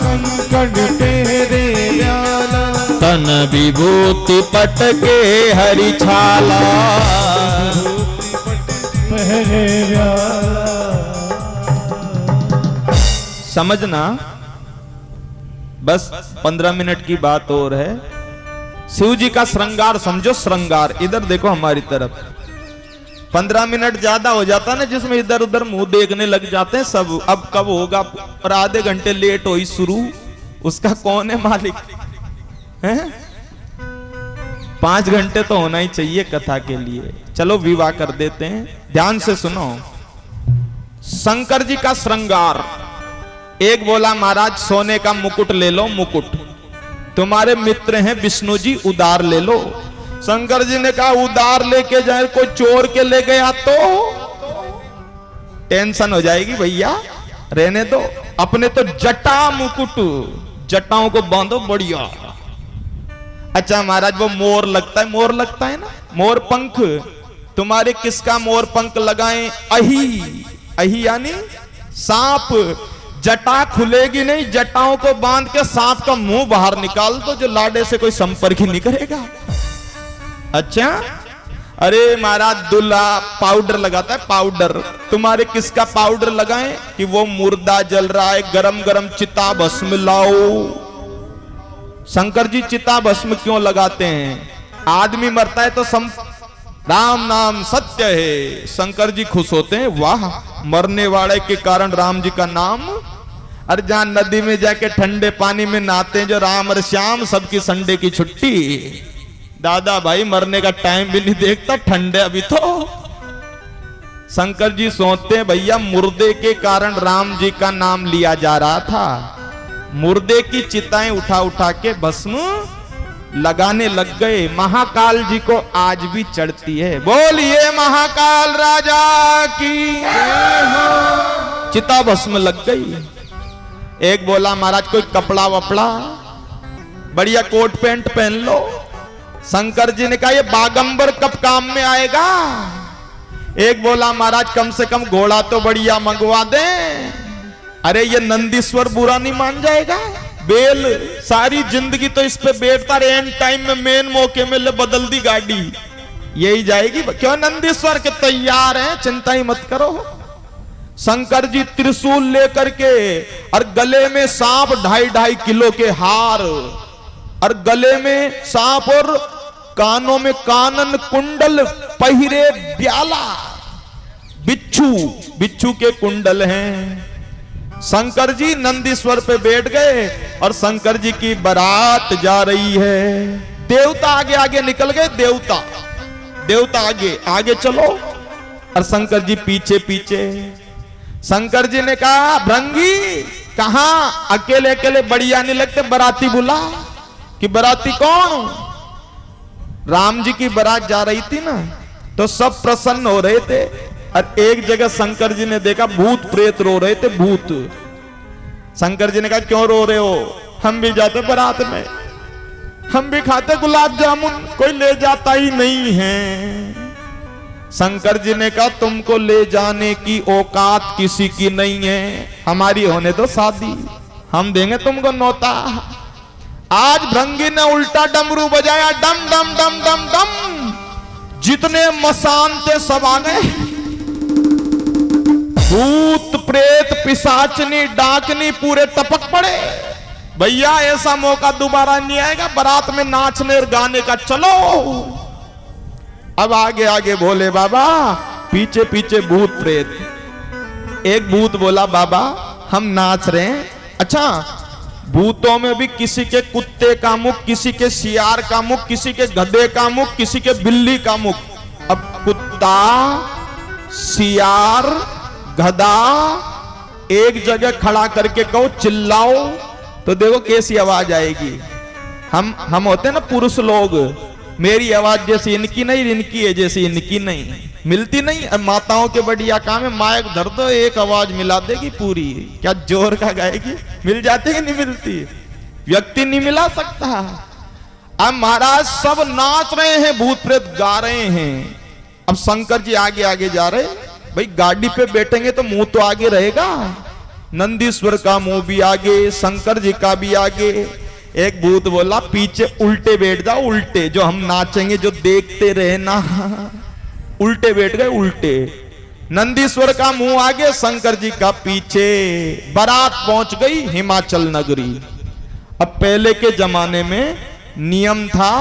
S2: कंकण पहिरे ब्याला,
S1: तन विभूति पटके हरि छाला,
S2: पहिरे ब्याला।
S1: समझना, बस 15 मिनट की बात और है। शिव जी का श्रृंगार समझो, श्रृंगार। इधर देखो हमारी तरफ। 15 मिनट ज्यादा हो जाता ना जिसमें इधर उधर मुंह देखने लग जाते हैं सब। अब कब होगा और आधे घंटे लेट हुई शुरू, उसका कौन है मालिक है? 5 घंटे तो होना ही चाहिए कथा के लिए। चलो विवाह कर देते हैं। ध्यान से सुनो। शंकर जी का श्रृंगार। एक बोला महाराज सोने का मुकुट ले लो, मुकुट। तुम्हारे मित्र हैं विष्णु जी, उधार ले लो। शंकर जी ने कहा उधार लेके जाए, कोई चोर के ले गया तो टेंशन हो जाएगी भैया, रहने दो। अपने तो जटा मुकुट, जटाओं को बांधो बढ़िया। अच्छा महाराज वो मोर लगता है, मोर लगता है ना, मोर पंख। तुम्हारे किसका मोर पंख लगाएं? अही, अही यानी सांप। जटा खुलेगी नहीं, जटाओं को बांध के सांप का मुंह बाहर निकाल दो, जो लाडे से कोई संपर्क ही नहीं करेगा। अच्छा, अरे महाराज दूल्हा पाउडर लगाता है, पाउडर। तुम्हारे किसका पाउडर लगाएं? कि वो मुर्दा जल रहा है, गरम गरम चिता भस्म लाओ। शंकर जी चिता भस्म क्यों लगाते हैं? आदमी मरता है तो राम नाम सत्य है। शंकर जी खुश होते हैं, वाह मरने वाले के कारण राम जी का नाम। अरे जहां नदी में जाके ठंडे पानी में नहाते हैं जो राम और श्याम, सबकी संडे की छुट्टी। दादा भाई मरने का टाइम भी नहीं देखता, ठंडे अभी तो। शंकर जी सोचते हैं भैया मुर्दे के कारण राम जी का नाम लिया जा रहा था। मुर्दे की चिताएं उठा उठा के भस्म लगाने लग गए। महाकाल जी को आज भी चढ़ती है। बोलिए महाकाल राजा की। चिता भस्म लग गई। एक बोला महाराज कोई कपड़ा वपड़ा, बढ़िया कोट पैंट पहन लो। शंकर जी ने कहा ये बागंबर कब काम में आएगा? एक बोला महाराज कम से कम घोड़ा तो बढ़िया मंगवा दें। अरे ये नंदीश्वर बुरा नहीं मान जाएगा? बेल सारी जिंदगी तो इस पे बैठता रहे, एंड टाइम में मेन मौके में ले बदल दी गाड़ी, यही जाएगी। क्यों नंदीश्वर के तैयार हैं, चिंता ही मत करो। शंकर जी त्रिशूल लेकर के और गले में सांप 2.5 किलो के हार, और गले में सांप और कानों में कानन कुंडल पहिरे ब्याला। बिच्छू, बिच्छू के कुंडल हैं। शंकर जी नंदीश्वर पे बैठ गए और शंकर जी की बारात जा रही है। देवता आगे आगे निकल गए, देवता देवता आगे आगे चलो और शंकर जी पीछे पीछे। शंकर जी ने कहा भृंगी कहां, अकेले अकेले बढ़िया नहीं लगते, बराती बुला। कि बराती कौन? राम जी की बारात जा रही थी ना, तो सब प्रसन्न हो रहे थे। और एक जगह शंकर जी ने देखा भूत प्रेत रो रहे थे, भूत। शंकर जी ने कहा क्यों रो रहे हो? हम भी जाते बारात में, हम भी खाते गुलाब जामुन, कोई ले जाता ही नहीं है। शंकर जी ने कहा तुमको ले जाने की औकात किसी की नहीं है, हमारी होने दो शादी, हम देंगे तुमको नौता। आज भृंगी ने उल्टा डमरू बजाया, डम डम डम डम डम। जितने मसान थे सब आ गए। भूत प्रेत पिशाचनी डाकनी पूरे टपक पड़े। भैया ऐसा मौका दोबारा नहीं आएगा, बारात में नाचने और गाने का। चलो अब आगे आगे भोले बाबा, पीछे पीछे भूत प्रेत। एक भूत बोला बाबा हम नाच रहे हैं, अच्छा भूतों में भी किसी के कुत्ते का मुख, किसी के सियार का मुख, किसी के गधे का मुख, किसी के बिल्ली का मुख। अब कुत्ता, सियार, गधा एक जगह खड़ा करके कहो चिल्लाओ तो देखो कैसी आवाज आएगी। हम होते हैं ना पुरुष लोग, मेरी आवाज जैसी इनकी नहीं, इनकी है जैसी इनकी नहीं, मिलती नहीं। अब माताओं के बढ़िया काम है, माइक धर दो एक आवाज मिला देगी पूरी। क्या जोर का गाएगी? मिल जाती कि नहीं मिलती? व्यक्ति नहीं मिला सकता। अब महाराज सब नाच रहे हैं, भूत प्रेत गा रहे हैं। अब शंकर जी आगे आगे जा रहे। भाई गाड़ी पे बैठेंगे तो मुंह तो आगे रहेगा। नंदीश्वर का मुंह भी आगे, शंकर जी का भी आगे। एक भूत बोला पीछे उल्टे बैठ जाओ, उल्टे, जो हम नाचेंगे जो देखते रहे ना। उल्टे बैठ गए, उल्टे। नंदीश्वर का मुंह आगे, शंकर जी का पीछे। बारात पहुंच गई हिमाचल नगरी। अब पहले के जमाने में नियम था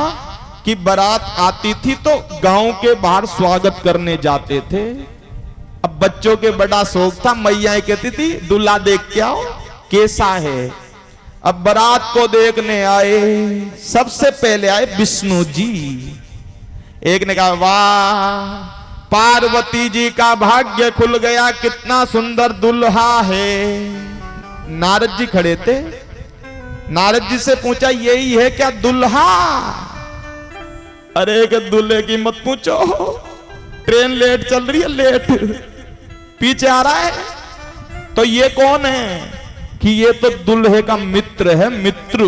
S1: कि बारात आती थी तो गांव के बाहर स्वागत करने जाते थे। अब बच्चों के बड़ा शौक था, मैया कहती थी दूल्हा देख के आओ कैसा है। अब बारात को देखने आए, सबसे पहले आए विष्णु जी। एक ने कहा वाह पार्वती जी का भाग्य खुल गया, कितना सुंदर दुल्हा है। नारद जी खड़े थे। नारद जी से पूछा यही है क्या दुल्हा? अरे के दूल्हे की मत पूछो, ट्रेन लेट चल रही है, लेट पीछे आ रहा है। तो ये कौन है? कि ये तो दूल्हे का मित्र है, मित्र।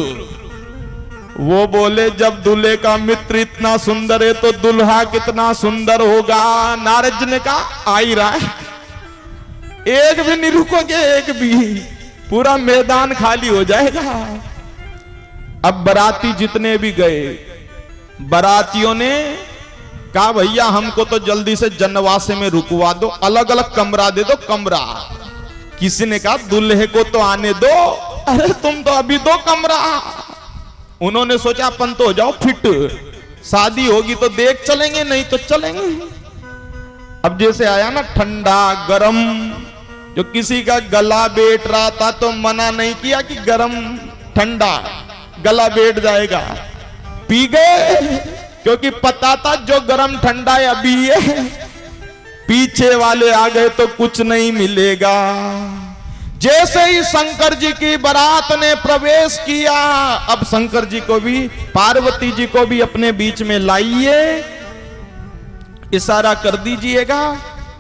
S1: वो बोले जब दूल्हे का मित्र इतना सुंदर है तो दुल्हा कितना सुंदर होगा। नारद जी ने कहा आ ही रहा है, एक भी नहीं रुकोगे, एक भी, पूरा मैदान खाली हो जाएगा। अब बाराती जितने भी गए, बारातियों ने कहा भैया हमको तो जल्दी से जनवासे में रुकवा दो, अलग अलग कमरा दे दो, कमरा। किसी ने कहा दूल्हे को तो आने दो, अरे तुम तो अभी दो कमरा। उन्होंने सोचा अपन तो हो जाओ फिट, शादी होगी तो देख चलेंगे, नहीं तो चलेंगे। अब जैसे आया ना ठंडा गरम, जो किसी का गला बैठ रहा था तो मना नहीं किया कि गरम ठंडा गला बैठ जाएगा, पी गए, क्योंकि पता था जो गरम ठंडा है अभी है, पीछे वाले आ गए तो कुछ नहीं मिलेगा। जैसे ही शंकर जी की बारात ने प्रवेश किया, अब शंकर जी को भी, पार्वती जी को भी अपने बीच में लाइए, इशारा कर दीजिएगा।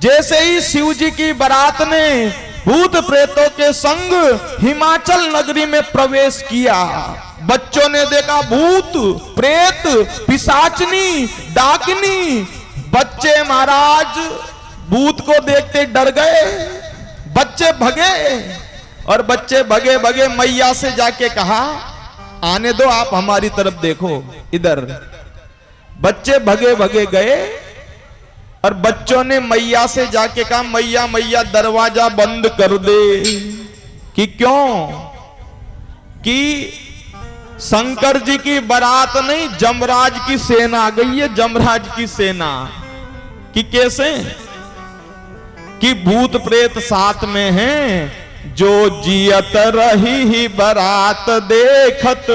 S1: जैसे ही शिव जी की बारात ने भूत प्रेतों के संग हिमाचल नगरी में प्रवेश किया, बच्चों ने देखा भूत प्रेत पिशाचनी डाकिनी। बच्चे महाराज भूत को देखते डर गए, बच्चे भगे, और बच्चे भगे भगे मैया से जाके कहा आने दो, आप हमारी तरफ देखो इधर। बच्चे भगे भगे गए और बच्चों ने मैया से जाके कहा मैया मैया दरवाजा बंद कर दे। कि क्यों? कि शंकर जी की बारात नहीं, जमराज की सेना आ गई है, जमराज की सेना। कि कैसे? कि भूत प्रेत साथ में हैं, जो जियत रही ही बारात देखत,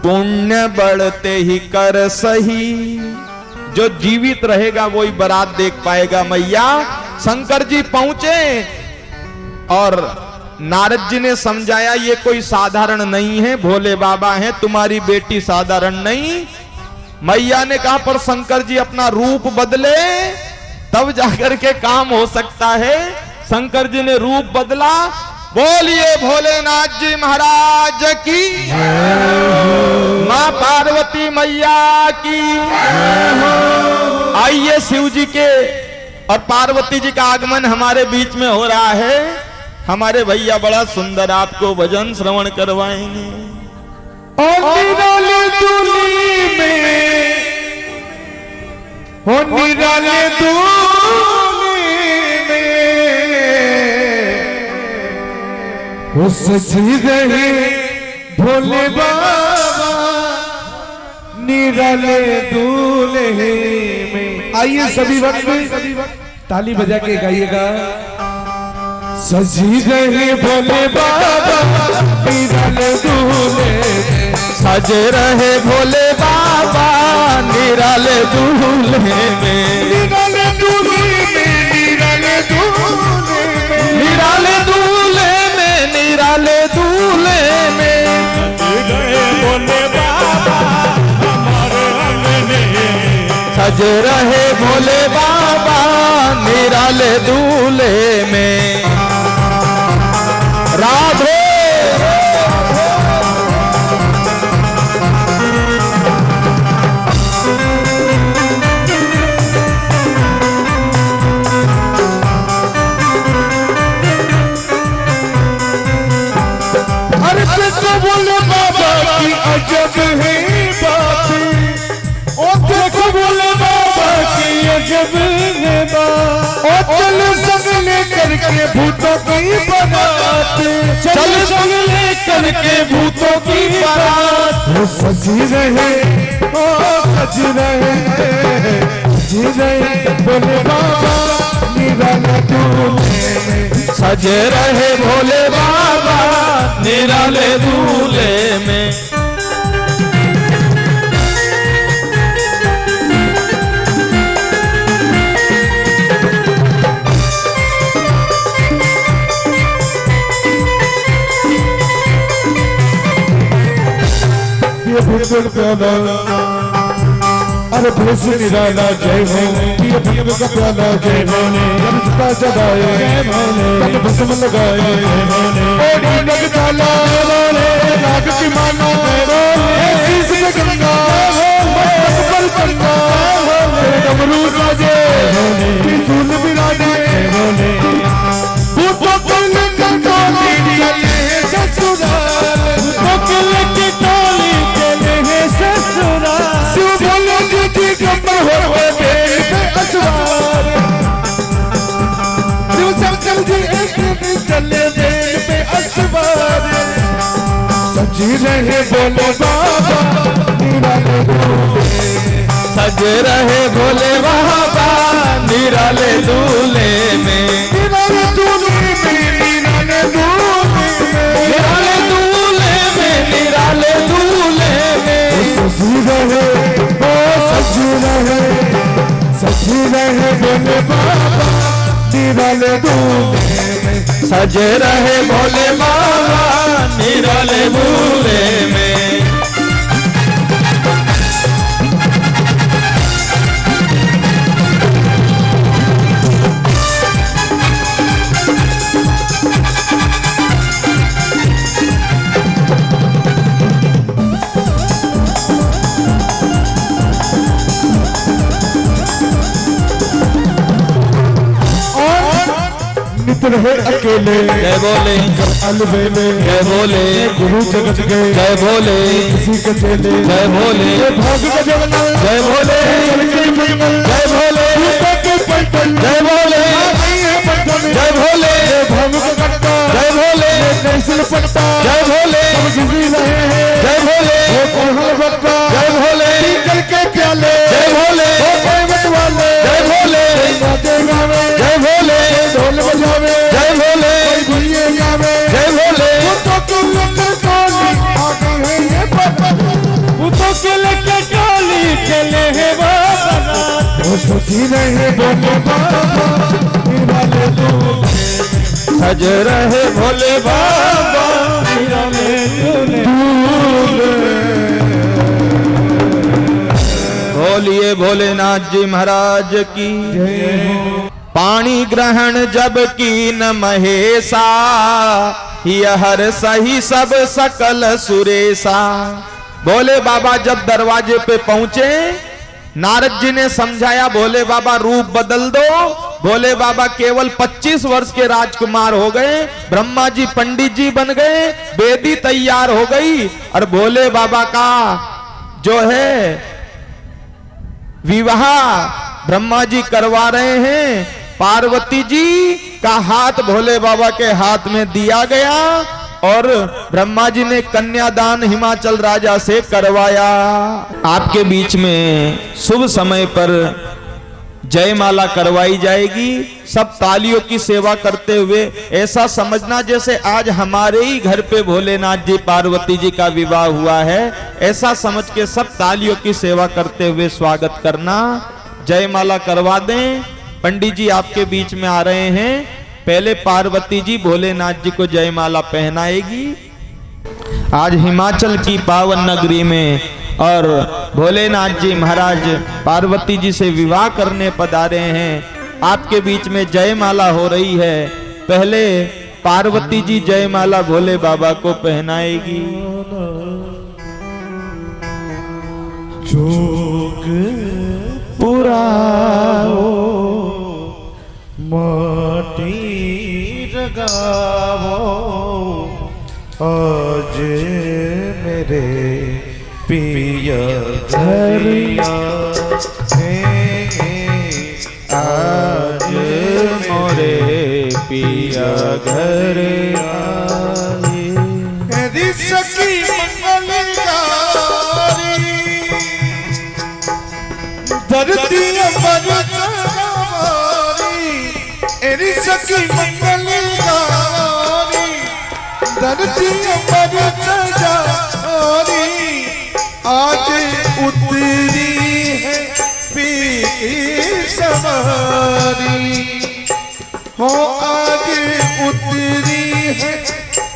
S1: पुण्य बढ़ते ही कर सही। जो जीवित रहेगा वही बारात देख पाएगा। मैया शंकर जी पहुंचे और नारद जी ने समझाया ये कोई साधारण नहीं है, भोले बाबा हैं, तुम्हारी बेटी साधारण नहीं। मैया ने कहा पर शंकर जी अपना रूप बदले तब जाकर के काम हो सकता है। शंकर जी ने रूप बदला। बोलिए भोलेनाथ जी महाराज की, मां पार्वती मैया की। आइए शिव जी के और पार्वती जी का आगमन हमारे बीच में हो रहा है। हमारे भैया बड़ा सुंदर आपको भजन श्रवण करवाएंगे।
S2: और निराले दूली में, हो निराले दूली में, हो सजी रहे भोले बाबा निराले दूल्हे में। आइए सभी वक्त ताली बजा के गाइएगा। सजी रहे भोले बाबा दूल्हे में,
S1: सजे रहे भोले बाबा निराले दूल्हे में,
S2: निराले दूल्हे में, निराले दूल्हे में,
S1: निराले दूल्हे में, निराले दूल्हे में।
S2: गए भोले बाबा हमारे अंगने में,
S1: सज रहे भोले बाबा निराले दूल्हे में। राधे
S2: अरे देखो भोले बाबा की अजब है बातें, ओ देखो भोले बाबा की अजब है बात, ओ चल संग लेकर के भूतों की बारात,
S1: चल संग लेकर के भूतों की बारात।
S2: वो सजी रहे, ओ सजी रहे, सजी रहे भोले बाबा निराले दूल्हे में,
S1: सज रहे भोले बाबा निराले दूल्हे में।
S2: ये भूतल प्याला, अरे भूस निराला जय भोले, ये भूतल का प्याला जय भोले, जब चिता जगाए जय भोले, तन भस्म लगाए जय भोले, ओढ़ी नग डाला जय भोले, नाग की माला जय भोले, शीश पे गंगा मस्तक पर गंगा जय भोले, डमरू साजे जय भोले, त्रिशूल बिराजे जय भोले, भूतों को लेकर टोली चले ससुराल, भूतों को लेकर टोली चले हैं ससुराल, शिव भोले जी गंबर हो बेल पे असवार, शिव शंकर जी एक दिन चले बेल पे असवार, सजी रहे भोले बाबा निराले दूल्हे,
S1: सज रहे भोले बाबा निराले दूल्हे में,
S2: निराले दूल्हे में, निराले दूल्हे में,
S1: निराले दूल्हे में, निराले दूल्हे में।
S2: सजी रहे, ओ सजी रहे, सजी रहे भोले बाबा निराले दूल्हे में,
S1: सज रहे भोले बाबा निराले दूल्हे में।
S2: नित रहे अकेले
S1: जय बोले
S2: अलबेले,
S1: जय बोले
S2: गुरु जगत गए
S1: जय बोले
S2: किसी के चेले,
S1: जय भोले
S2: भाग का जंगल
S1: जय भोले जय भोले जय भोले जय भोले
S2: भाग का कट्टा
S1: जय भोले
S2: कैसे पट्टा
S1: जय भोले
S2: सब जी रहे हैं
S1: जय भोले
S2: वो कोहल बक्का
S1: जय भोले
S2: करके प्याले
S1: जय भोले
S2: वो पैमट वाले
S1: जय भोले
S2: नाचे गावे
S1: जय भोले
S2: ढोल बजावे
S1: जय भोले
S2: दुनिया गावे
S1: जय भोले
S2: वो तो लेकर टोली आ गई है ये बाबा, वो तो लेकर टोली चले हैं बाबा, वो सजी रहे भोले बाबा निराले दूल्हे,
S1: सज रहे भोले बाबा
S2: निराले दूल्हे।
S1: बोलिए भोलेनाथ जी महाराज की। पानी ग्रहण जब कीन महेशा, यह हर सही सब सकल सुरेशा। भोले बाबा जब दरवाजे पे पहुंचे, नारद जी ने समझाया भोले बाबा रूप बदल दो। भोले बाबा केवल 25 वर्ष के राजकुमार हो गए, ब्रह्मा जी पंडित जी बन गए, वेदी तैयार हो गई और भोले बाबा का जो है विवाह ब्रह्मा जी करवा रहे हैं। पार्वती जी का हाथ भोले बाबा के हाथ में दिया गया और ब्रह्मा जी ने कन्यादान हिमाचल राजा से करवाया। आपके बीच में शुभ समय पर जयमाला करवाई जाएगी। सब तालियों की सेवा करते हुए ऐसा समझना जैसे आज हमारे ही घर पे भोलेनाथ जी पार्वती जी का विवाह हुआ है, ऐसा समझ के सब तालियों की सेवा करते हुए स्वागत करना। जयमाला करवा दें। पंडित जी आपके बीच में आ रहे हैं। पहले पार्वती जी भोलेनाथ जी को जयमाला पहनाएगी। आज हिमाचल की पावन नगरी में और भोलेनाथ जी महाराज पार्वती जी से विवाह करने पधारे हैं। आपके बीच में जयमाला हो रही है। पहले पार्वती जी जयमाला भोले बाबा को पहनाएगी।
S2: जोग पूरा माटी रगावो आज मेरे पिया घरिया
S1: आज मोरे पिया घर आए।
S2: मेरी सखी मंगलकारी धरती पर सवारी, मेरी सखी मंगलकारी धरती पर सवारी, आज उतरी है पी सवारी हो, आज उतरी है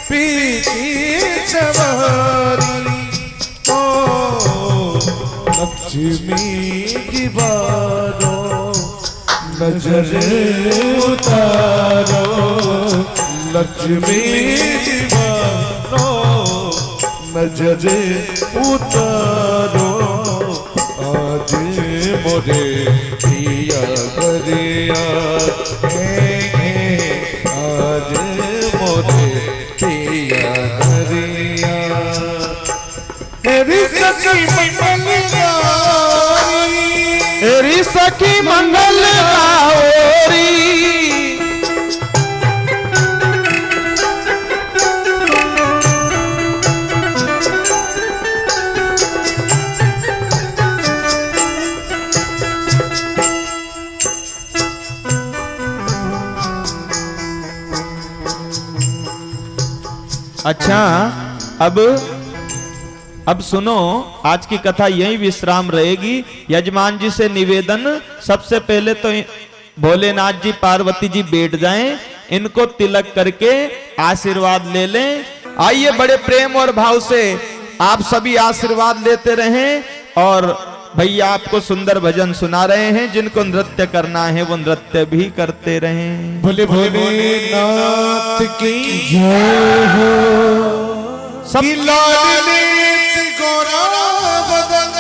S2: पी सवारी हो। लक्ष्मी की बारो नजर उतारो, लक्ष्मी की बारो नजर उतारो, आज मोरे पिया घरिया आज मोरे पिया घरिया। मेरी सखी मंगलकारी,
S1: मेरी सखी मंगल गौरी, अच्छा अब सुनो, आज की कथा यही विश्राम रहेगी। यजमान जी से निवेदन, सबसे पहले तो भोलेनाथ जी पार्वती जी बैठ जाएं, इनको तिलक करके आशीर्वाद ले लें। आइए बड़े प्रेम और भाव से आप सभी आशीर्वाद लेते रहें। और भैया आपको सुंदर भजन सुना रहे हैं, जिनको नृत्य करना है वो नृत्य भी करते रहें।
S2: भोले भोलेनाथ की जय हो।
S1: सब
S2: लाडली गोरा बदन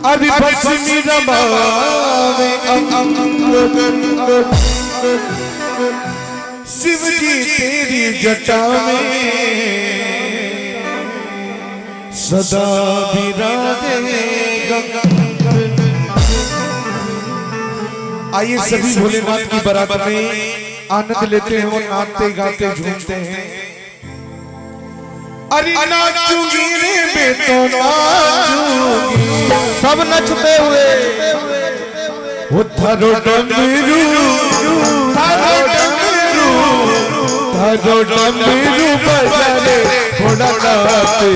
S2: अभी भस्मी रमावे शिव जी तेरी जटा में सदा विराजेगा। आइए सभी भोलेनाथ की बारात में आनंद लेते हैं और नाचते गाते झूमते हैं। अरे नाचूंगी रे मैं तो नाचूंगी,
S1: सब नचते हुए
S2: वो थारो डमरू थारो डमरू थारो डमरू बजारे थोड़ा नाचे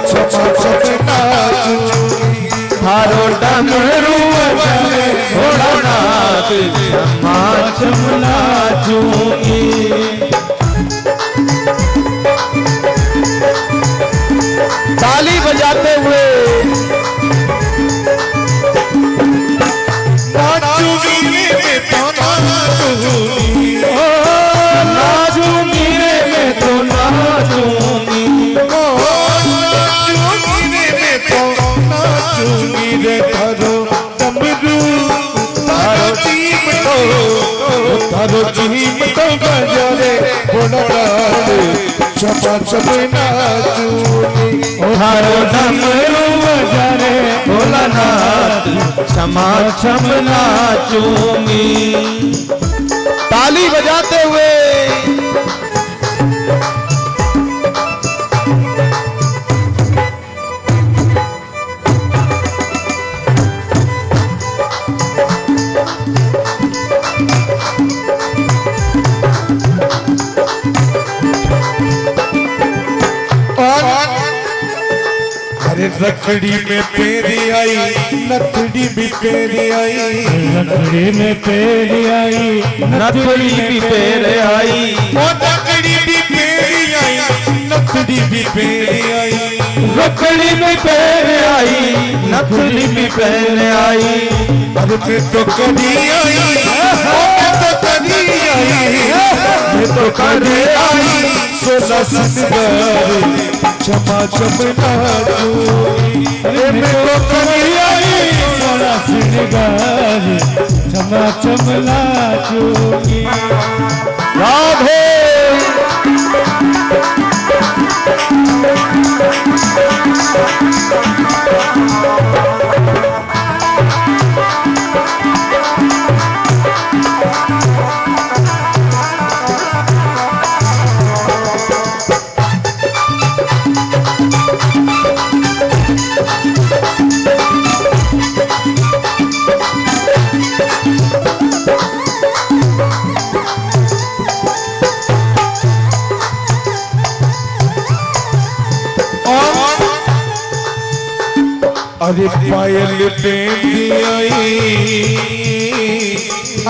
S2: छपा छप नाचूंगी,
S1: थारो डमरू बजारे थोड़ा नाचे छपा छप नाचूंगी। ताली बजाते हुए
S2: नाचूंगी रे मैं तो नाचूंगी,
S1: नाचूंगी रे मैं तो नाचूंगी,
S2: नाचूंगी रे मैं तो नाचूंगी रे थारो डमरू थारो जीम तो बजारे थोड़ा नाचे छपा छप नाचूंगी,
S1: थारो डमरू बजारे भोलानाथ क्षमा क्षम नाचूंगी। ताली बजाते हुए
S2: अरे रखड़ी में पेरी आई नथड़ी भी पेरी आई रखड़ी में पेरी आई
S1: नथड़ी भी पेरे आई
S2: ओ रखड़ी भी पेरी आई नथड़ी भी पेरी आई
S1: रखड़ी भी पेरे आई नथड़ी भी पहने आई
S2: अरे मैं तो कभी आई मैं तो कभी आई मैं तो कभी आई सोला सिंगार क्षमा चमना अरे मैं तो कभी आई सोला सिंगार क्षमा चमना चूंगी
S1: राधे
S2: अरे पायल बेंदी आई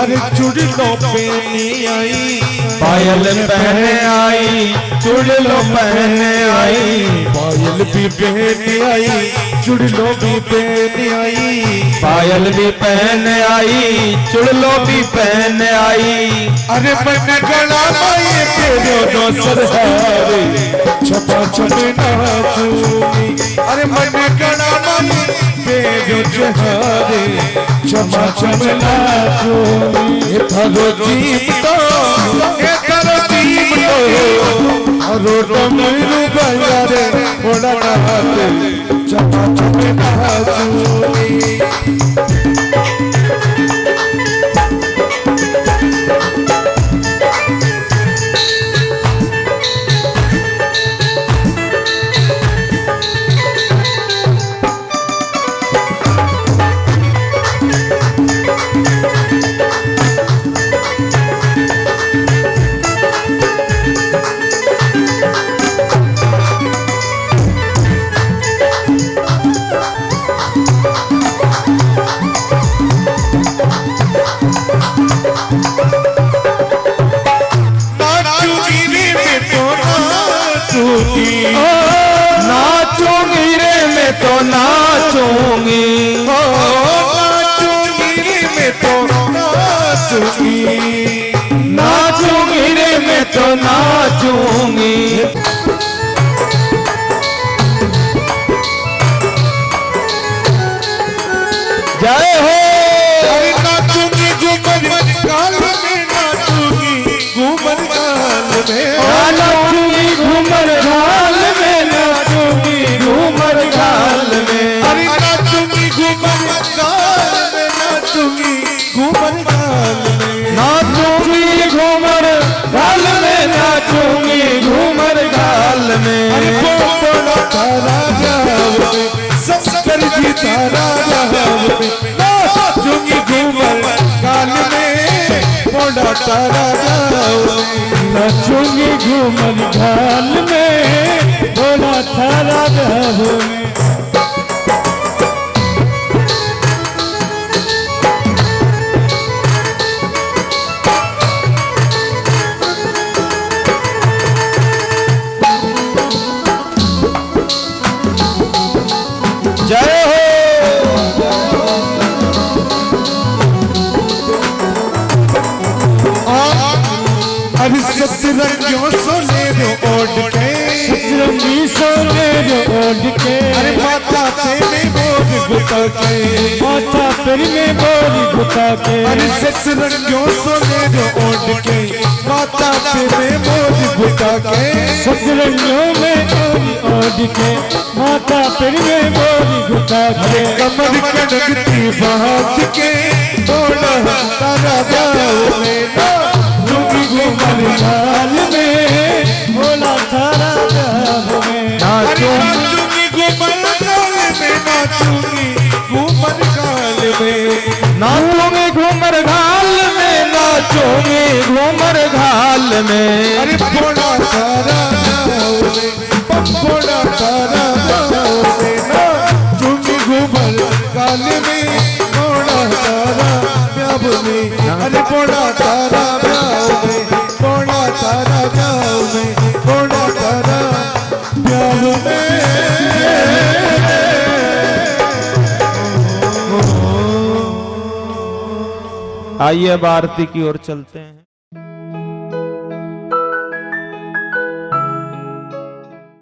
S2: अरे चुड़लो पहनी आई
S1: पायल पहने आई चुड़लो पहने आई
S2: पायल भी पहनी आई चुड़लो भी पहनी आई
S1: पायल भी पहने आई चुड़लो भी पहने आई
S2: अरे मन गला माई तेरे दो सरहारे छपा छपे नाचूंगी अरे मन गला माई तेरे जहारे छपा छपे नाचूंगी ये थारो जीव तो हरो डमरू गया रे बड़ा नाते छपा छपे नाचूंगी
S1: नाचूंगी रे मैं तो नाचूंगी
S2: नाचूंगी रे मैं तो नाचूंगी
S1: नाचूंगी रे मैं तो नाचूंगी जय हो
S2: अरे नाचूंगी घूमर काल में नाचूंगी घूमर काल में
S1: नाचूंगी घूमर घाल में नाचूंगी घूमर घाल में
S2: अरे नाचूंगी घूमर काल में नाचूंगी घूमर काल में
S1: नाचूंगी घूमर घाल में नाचूंगी घूमर घाल में
S2: अरे पोपड़ा तारा जाओ संस्कर जी तारा जाओ नाचूंगी घूमर काल में पोड़ा तारा जाओ
S3: नाचूंगी घूमर घाल में बोला थारा जाओ
S1: जय हो
S2: अरे सतरंगियों सोने जो ओढ़ के
S3: रंगी सोने जो ओढ़ के
S2: अरे माता तेरे मोर गुता के
S3: माथा पर में बोरी गुता के
S2: अरे सतरंगियों सोने जो ओढ़ के माता तेरे मोर गुता के
S3: सतरंगियों में बोरी ओढ़ के माथा पर में बोरी गुता के
S2: कमर कड़कती बात के तोड़ा तारा जाओ
S3: नाचूंगी घूमर घाल में बोला थारा जाओ
S2: नाचूंगी घूमर काल में नाचूंगी घूमर काल में
S1: नाचूंगी घूमर घाल में नाचूंगी घूमर घाल में
S2: अरे पोड़ा तारा जाओ रे पोड़ा तारा जाओ रे
S1: आइए अब आरती की ओर चलते हैं।